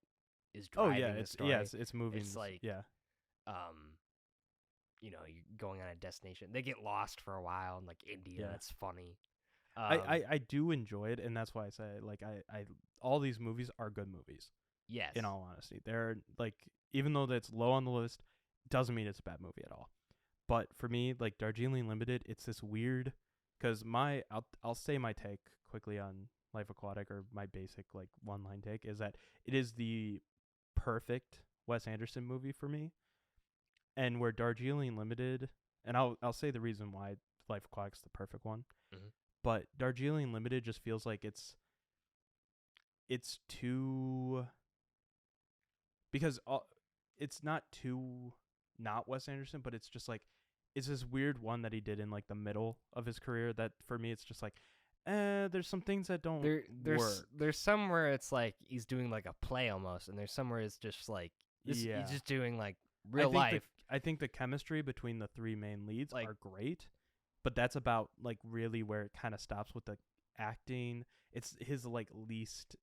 is driving the story. It's moving. It's like you're going on a destination. They get lost for a while in like India. That's funny. I do enjoy it, and that's why I say like I all these movies are good movies. Yes. In all honesty, they're like, even though that's low on the list, doesn't mean it's a bad movie at all. But for me, like Darjeeling Limited, it's this weird, because I'll say my take quickly on Life Aquatic, or my basic like one-line take is that it is the perfect Wes Anderson movie for me. And where Darjeeling Limited, and I'll say the reason why Life Aquatic's the perfect one. Mm-hmm. But Darjeeling Limited just feels like it's too, because it's not too not Wes Anderson, but it's just like it's this weird one that he did in like the middle of his career that for me it's just like there's some things that don't work. There's somewhere it's like he's doing like a play almost, and there's somewhere it's just like he's just doing like real life. I think the chemistry between the three main leads are great, but that's about like really where it kind of stops with the acting. It's his like least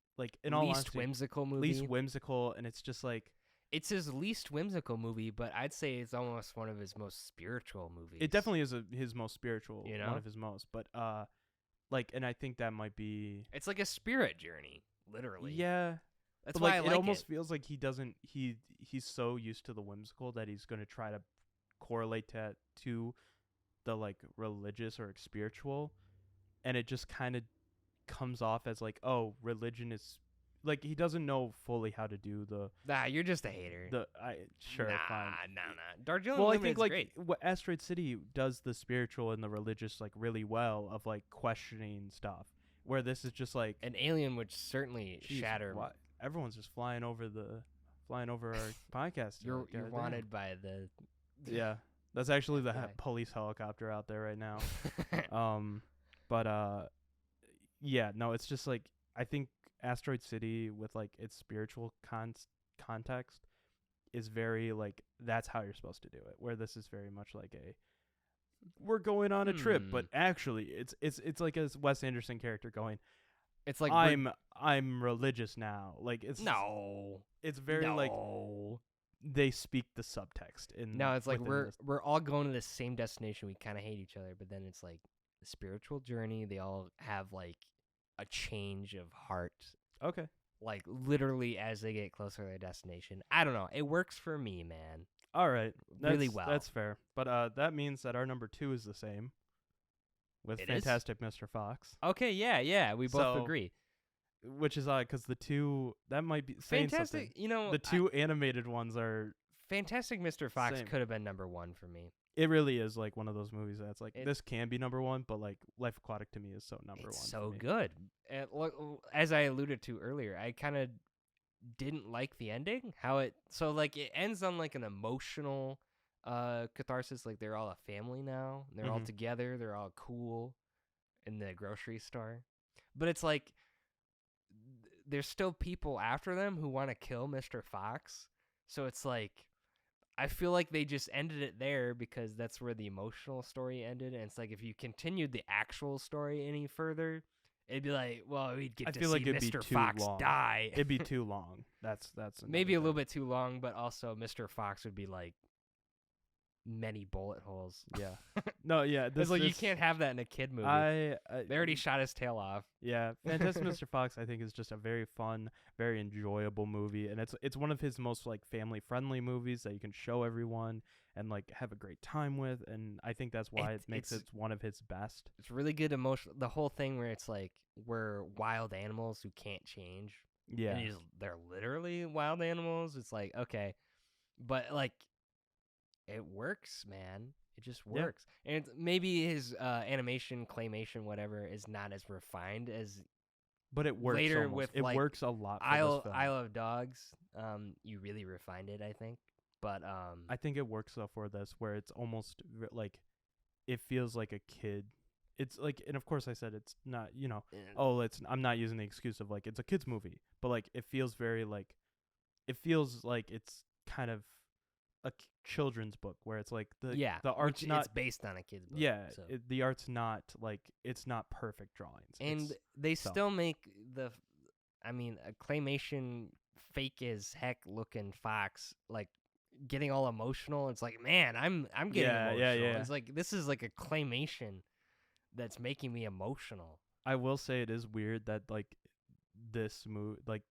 whimsical movie. Least whimsical, and it's just like it's his least whimsical movie, but I'd say it's almost one of his most spiritual movies. It definitely is his most spiritual, one of his most. But like, and I think that might be. It's like a spirit journey, literally. Yeah, that's why I like it. Almost feels like he doesn't. He's so used to the whimsical that he's going to try to correlate that to the like religious or spiritual, and it just kind of comes off as like, oh, religion is. Like, he doesn't know fully how to do the. Nah, you're just a hater. Fine. Nah. Darjeeling Limited, I think like great. What Asteroid City does the spiritual and the religious like really well of like questioning stuff. Where this is just like an alien would certainly shatter. Everyone's just flying over our podcast. You're wanted by the. Yeah, that's actually the police helicopter out there right now. Yeah, no, it's just like I think Asteroid City with like its spiritual context is very like that's how you're supposed to do it, where this is very much like we're going on a trip, but actually it's like a Wes Anderson character going, it's like I'm religious now, like it's very like they speak the subtext in. No, it's like we're all going to the same destination, we kind of hate each other, but then it's like a spiritual journey, they all have like a change of heart. Okay. Like literally as they get closer to their destination. I don't know. It works for me, man. All right. Really well. That's fair. But that means that our number 2 is the same with Fantastic Mr. Fox. Okay, yeah. We both agree. Which is odd because the two that might be saying Fantastic, something. The two animated ones are Fantastic Mr. Fox could have been number 1 for me. It really is like one of those movies that's like this can be number 1, but like Life Aquatic to me is so number 1. It's so good. And as I alluded to earlier, I kind of didn't like the ending. It ends on like an emotional catharsis. Like they're all a family now. They're all together. They're all cool in the grocery store. But it's like there's still people after them who want to kill Mr. Fox. So it's like I feel like they just ended it there because that's where the emotional story ended. And it's like if you continued the actual story any further, it'd be like, well, we'd get to see Mr. Fox die. It'd be too long. That's maybe a little bit too long, but also Mr. Fox would be like many bullet holes. Yeah. No, yeah. You can't have that in a kid movie. They already shot his tail off. Yeah. Fantastic Mr. Fox, I think, is just a very fun, very enjoyable movie. And it's one of his most like family friendly movies that you can show everyone and like have a great time with. And I think that's why it makes it one of his best. It's really good emotional. The whole thing where it's like we're wild animals who can't change. Yeah. And they're literally wild animals. It's like, okay. But like it works, man. It just works. Yeah. And maybe his animation, claymation, whatever, is not as refined as. But it works. Later almost. with it like works a lot. For Isle this film. Isle of Dogs. You really refined it, I think. But I think it works though for this, where it's almost like it feels like a kid. It's like, and of course I said it's not. I'm not using the excuse of like it's a kids movie, but like it feels very like, it feels like it's kind of a children's book where it's like the art's not it's based on a kid's book. Yeah, so. The art's not like it's not perfect drawings. And they still make a claymation fake as heck looking fox like getting all emotional. It's like, man, I'm getting emotional. Yeah. It's like this is like a claymation that's making me emotional. I will say it is weird that like this movie like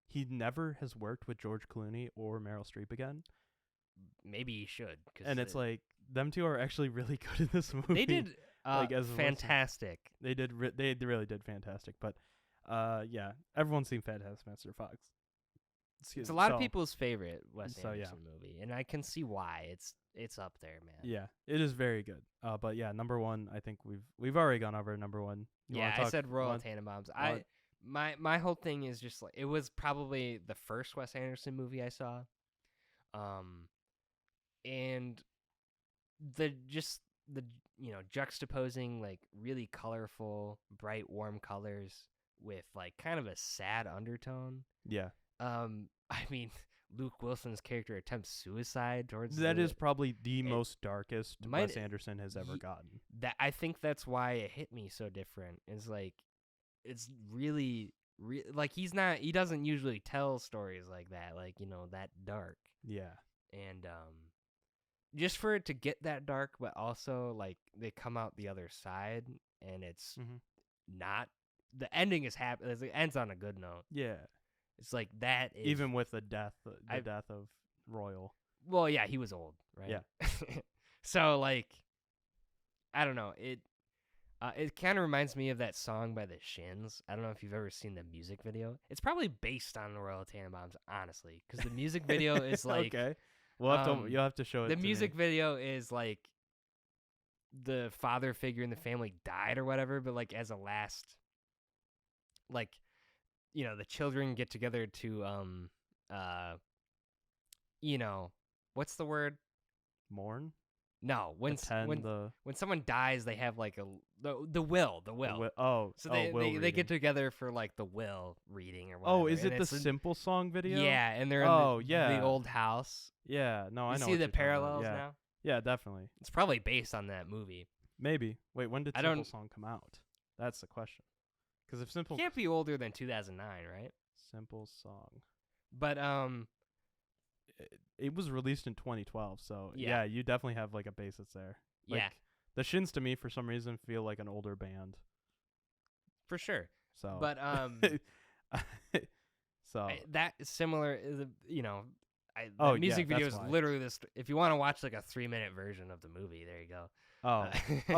he never has worked with George Clooney or Meryl Streep again. Maybe he should. And it's like, them two are actually really good in this movie. They did fantastic. They really did fantastic. But, yeah, everyone's seen Fantastic Mr. Fox. It's a lot of people's favorite Wes Anderson movie, and I can see why. It's up there, man. Yeah, it is very good. But yeah, number one, I think we've already gone over number one. I said Royal Tenenbaums. My whole thing is just like it was probably the first Wes Anderson movie I saw, and the juxtaposing like really colorful, bright, warm colors with like kind of a sad undertone. Yeah. I mean, Luke Wilson's character attempts suicide towards that is probably the most darkest Wes Anderson has ever gotten. That I think that's why it hit me so different. It's like it's really like he doesn't usually tell stories like that, like, that dark. Yeah. And just for it to get that dark, but also like they come out the other side and it's not the ending is happy. It ends on a good note. Yeah. It's like that is... Even with the death of Royal. Well, yeah, he was old, right? Yeah. So, like, I don't know. It kind of reminds me of that song by the Shins. I don't know if you've ever seen the music video. It's probably based on the Royal Tenenbaums, honestly, because the music video is like... Okay. You'll have to show it The to music me. video is like the father figure in the family died or whatever, but like as a last... Like... the children get together to, what's the word? Mourn? No, when someone dies, they have like the will. So they get together for like the will reading or whatever. Oh, is it the Simple Song video? Yeah, and they're in the old house. Yeah, no, I know. You see the parallels now? Yeah, definitely. It's probably based on that movie. Maybe. Wait, when did Simple Song come out? That's the question. Because if Simple can't be older than 2009, right? Simple Song, but it was released in 2012, so yeah, you definitely have like a basis there. Like, yeah, the Shins to me for some reason feel like an older band. For sure. So, but so that is similar. The music video is literally this. If you want to watch like a 3-minute version of the movie, there you go. Oh,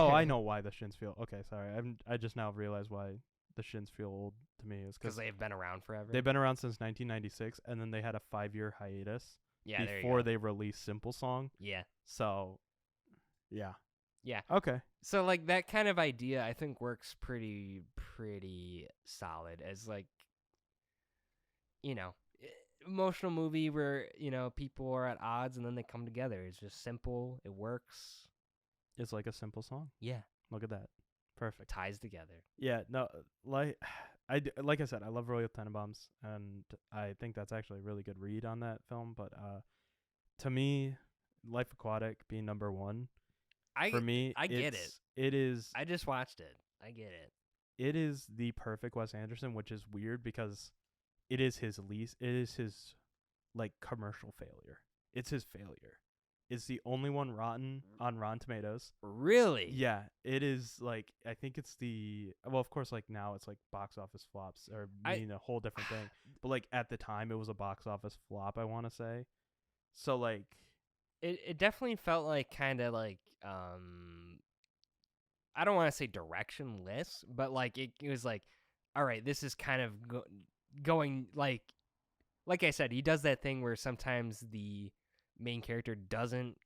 I know why the Shins feel. Okay, sorry, I just now realized why the Shins feel old to me is because they've been around forever. They've been around since 1996, and then they had a 5-year hiatus before they released Simple Song. Yeah. So, yeah. Yeah. Okay. So like that kind of idea, I think works pretty solid as like, emotional movie where people are at odds and then they come together. It's just simple. It works. It's like a simple song. Yeah. Look at that. Perfect. Ties together. Yeah, no, like I said, I love Royal Tenenbaums, and I think that's actually a really good read on that film. But to me, Life Aquatic being number one, for me, I get it. It is. I just watched it. I get it. It is the perfect Wes Anderson, which is weird because it is his like commercial failure. It's his failure. It's the only one on Rotten Tomatoes. Really? Yeah, it is. Like, I think it's of course, like now it's like box office flops or mean a whole different thing. But like at the time, it was a box office flop, I want to say. So like, it definitely felt like kind of like I don't want to say directionless, but like it was like, all right, this is kind of going like I said, he does that thing where sometimes the main character doesn't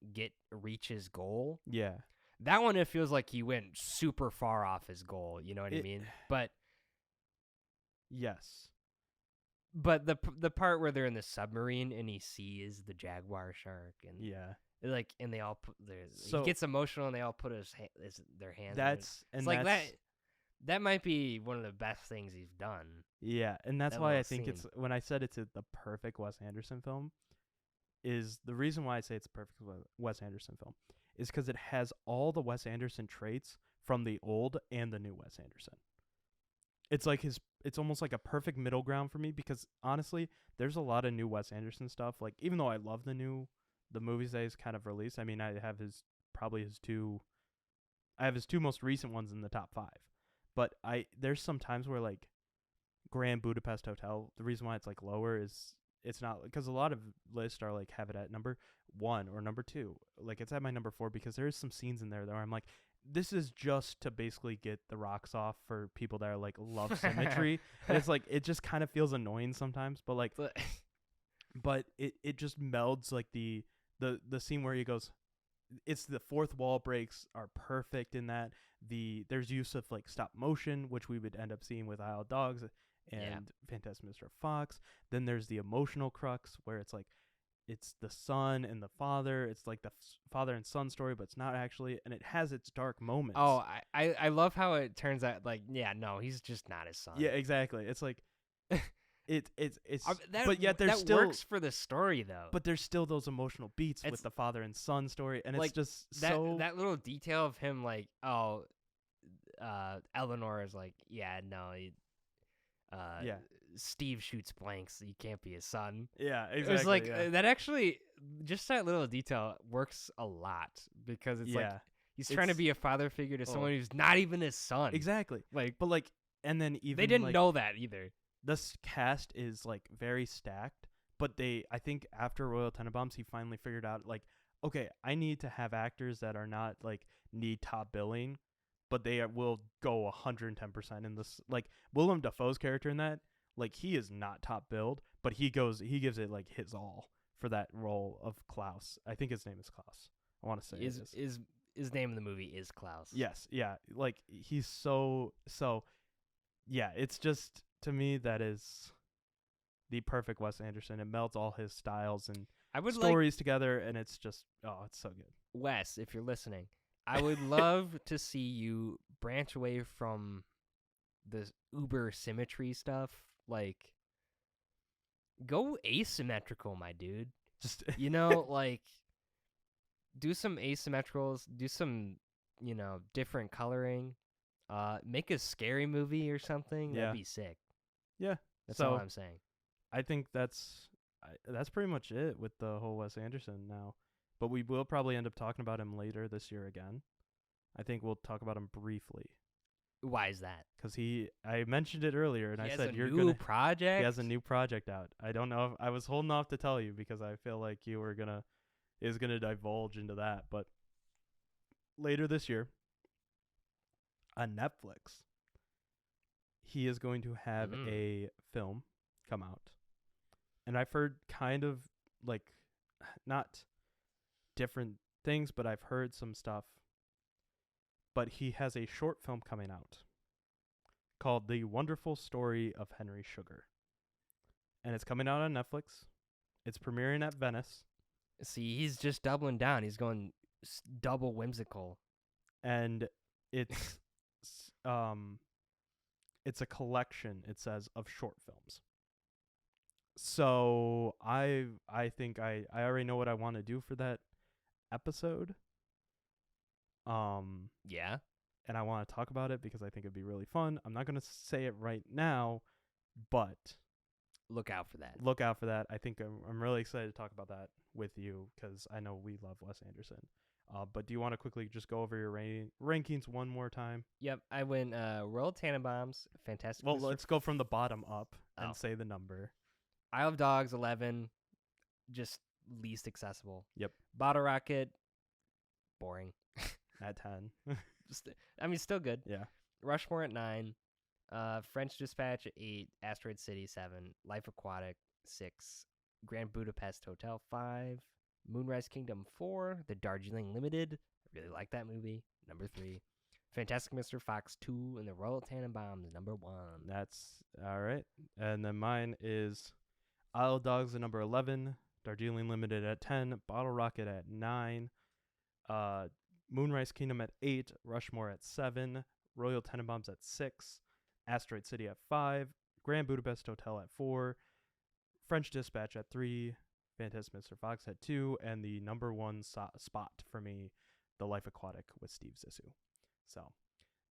reach his goal. Yeah. That one, it feels like he went super far off his goal. You know what I mean? But yes. But the part where they're in the submarine and he sees the jaguar shark and and they all put he gets emotional and they all put their hands. That might be one of the best things he's done. Yeah, and that's why I think it's when I said it's the perfect Wes Anderson film. Is the reason why I say it's a perfect Wes Anderson film is because it has all the Wes Anderson traits from the old and the new Wes Anderson. It's like it's almost like a perfect middle ground for me because honestly, there's a lot of new Wes Anderson stuff. Like even though I love the movies that he's kind of released, I mean I have his two most recent ones in the top 5. But there's some times where like Grand Budapest Hotel, the reason why it's like lower is it's not because a lot of lists are like have it at number 1 or number 2. Like it's at my number 4 because there's some scenes in there where I'm like, this is just to basically get the rocks off for people that are like love symmetry. And it's like it just kind of feels annoying sometimes. But like but it just melds like the scene where he goes, it's the fourth wall breaks are perfect in that. There's use of like stop motion, which we would end up seeing with Isle of Dogs and Fantastic Mr. Fox. Then there's the emotional crux where it's like it's the son and the father. It's like the father and son story, but it's not actually, and it has its dark moments. Oh, I love how it turns out like, yeah, no, he's just not his son. Yeah, exactly. It's like it's that, but yet there's that still works for the story though. But there's still those emotional beats with the father and son story, and like, it's just that little detail of him like, oh, Eleanor is like, yeah, no, Steve shoots blanks. You can't be his son. Yeah, exactly. It was like that actually, just that little detail works a lot because it's like he's trying to be a father figure to someone who's not even his son. Exactly. Like, but like, and then even they didn't know that either. This cast is like very stacked, but I think after Royal Tenenbaums, he finally figured out like, okay, I need to have actors that are not like need top billing, but they will go 110% in this. Like Willem Dafoe's character in that, like he is not top billed, but he gives it like his all for that role of Klaus. I think his name is Klaus. I want to say his name in the movie is Klaus. Yes, yeah, like he's so. Yeah, it's just, to me, that is the perfect Wes Anderson. It melts all his styles and stories together, and it's just, it's so good. Wes, if you're listening, I would love to see you branch away from the uber symmetry stuff. Like, go asymmetrical, my dude. Just like, do some asymmetricals, do some, different coloring. Make a scary movie or something. Yeah. That'd be sick. Yeah. That's all I'm saying. I think that's pretty much it with the whole Wes Anderson now. But we will probably end up talking about him later this year again. I think we'll talk about him briefly. Why is that? Because I mentioned it earlier, and I said you're gonna project. He has a new project out. I don't know if I was holding off to tell you because I feel like you were gonna divulge into that. But later this year, on Netflix, he is going to have a film come out. And I've heard kind of like not different things, but I've heard some stuff. But he has a short film coming out called The Wonderful Story of Henry Sugar. And it's coming out on Netflix. It's premiering at Venice. See, he's just doubling down. He's going double whimsical. And it's it's a collection, it says, of short films. So I think I already know what I want to do for that episode. Yeah. And I want to talk about it because I think it'd be really fun. I'm not going to say it right now, but look out for that. Look out for that. I think I'm really excited to talk about that with you because I know we love Wes Anderson. But do you want to quickly just go over your rankings one more time? Yep, I went Royal Tenenbaums, Fantastic. Well, let's go from the bottom up and say the number. Isle of Dogs, 11, just least accessible. Yep. Bottle Rocket, boring. At 10. Still good. Yeah. Rushmore at 9. French Dispatch at 8. Asteroid City 7. Life Aquatic 6. Grand Budapest Hotel 5. Moonrise Kingdom 4. The Darjeeling Limited. I really like that movie. Number 3. Fantastic Mr. Fox 2. And the Royal Tenenbaums number 1. That's all right. And then mine is Isle of Dogs at number 11. Darjeeling Limited at 10. Bottle Rocket at 9. Moonrise Kingdom at 8, Rushmore at 7, Royal Tenenbaums at 6, Asteroid City at 5, Grand Budapest Hotel at 4, French Dispatch at 3, Fantastic Mr. Fox at 2, and the number 1 spot for me, The Life Aquatic with Steve Zissou. So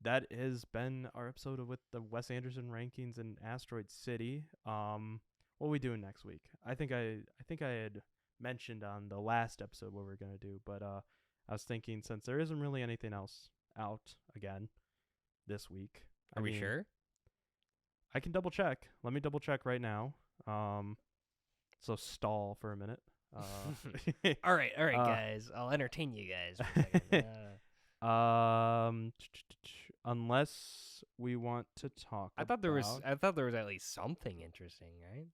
that has been our episode with the Wes Anderson rankings in Asteroid City. What are we doing next week? I think I had mentioned on the last episode what we're gonna do, but I was thinking since there isn't really anything else out again this week. Are we sure? I can double check. Let me double check right now. So stall for a minute. All right, guys. I'll entertain you guys for a second. Unless we want to talk. I thought there was at least something interesting, right?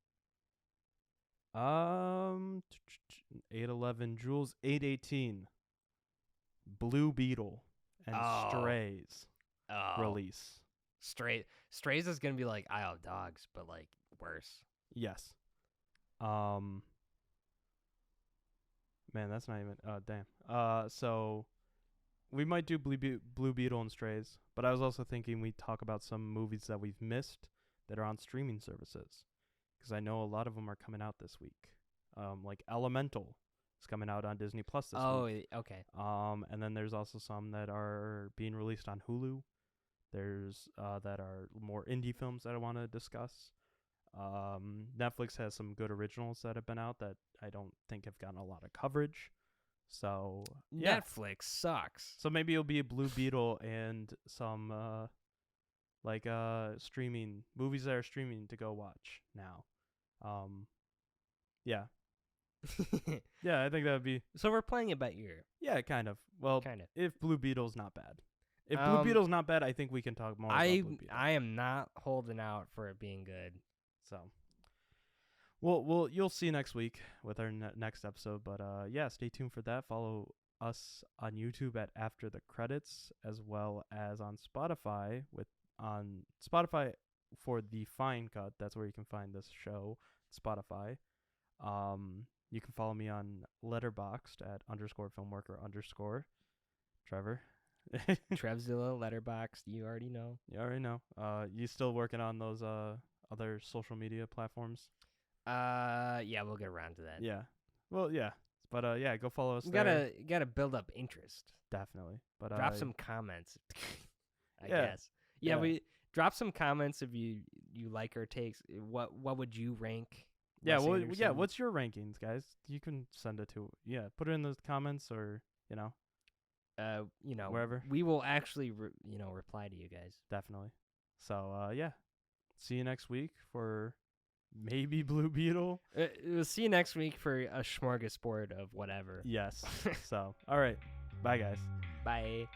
811 Jules, 818 Blue Beetle and Strays release. Strays is gonna be like Isle of Dogs, but like worse. Yes. Man, that's not even. Damn. So we might do Blue Beetle and Strays, but I was also thinking we talk about some movies that we've missed that are on streaming services, because I know a lot of them are coming out this week. Like Elemental is coming out on Disney Plus this week. Oh, okay. And then there's also some that are being released on Hulu. There's that are more indie films that I want to discuss. Netflix has some good originals that have been out that I don't think have gotten a lot of coverage. So yeah. Netflix sucks. So maybe it'll be a Blue Beetle and some streaming movies that are streaming to go watch now. Yeah. Yeah, I think that would be. So we're playing it by ear. Yeah, kind of. Well, kind of. If Blue Beetle's not bad. If Blue Beetle's not bad, I think we can talk more about Blue Beetle. I am not holding out for it being good. So, well, you'll see next week with our next episode. But yeah, stay tuned for that. Follow us on YouTube at After the Credits, as well as on Spotify for the Fine Cut. That's where you can find this show, Spotify. You can follow me on Letterboxd at _filmworker_. Trevor. Trevzilla, Letterboxd. You already know. You still working on those other social media platforms? Yeah, we'll get around to that. Yeah. Well, yeah. But yeah, go follow us. You gotta build up interest. Definitely. But drop some comments. I yeah. guess. Yeah, we drop some comments if you like our takes. What would you rank? Yeah, what's your rankings, guys? You can send it to put it in the comments, or wherever. We will actually reply to you guys. Definitely. So yeah. See you next week for maybe Blue Beetle. We'll see you next week for a smorgasbord of whatever. Yes. So, all right. Bye, guys. Bye.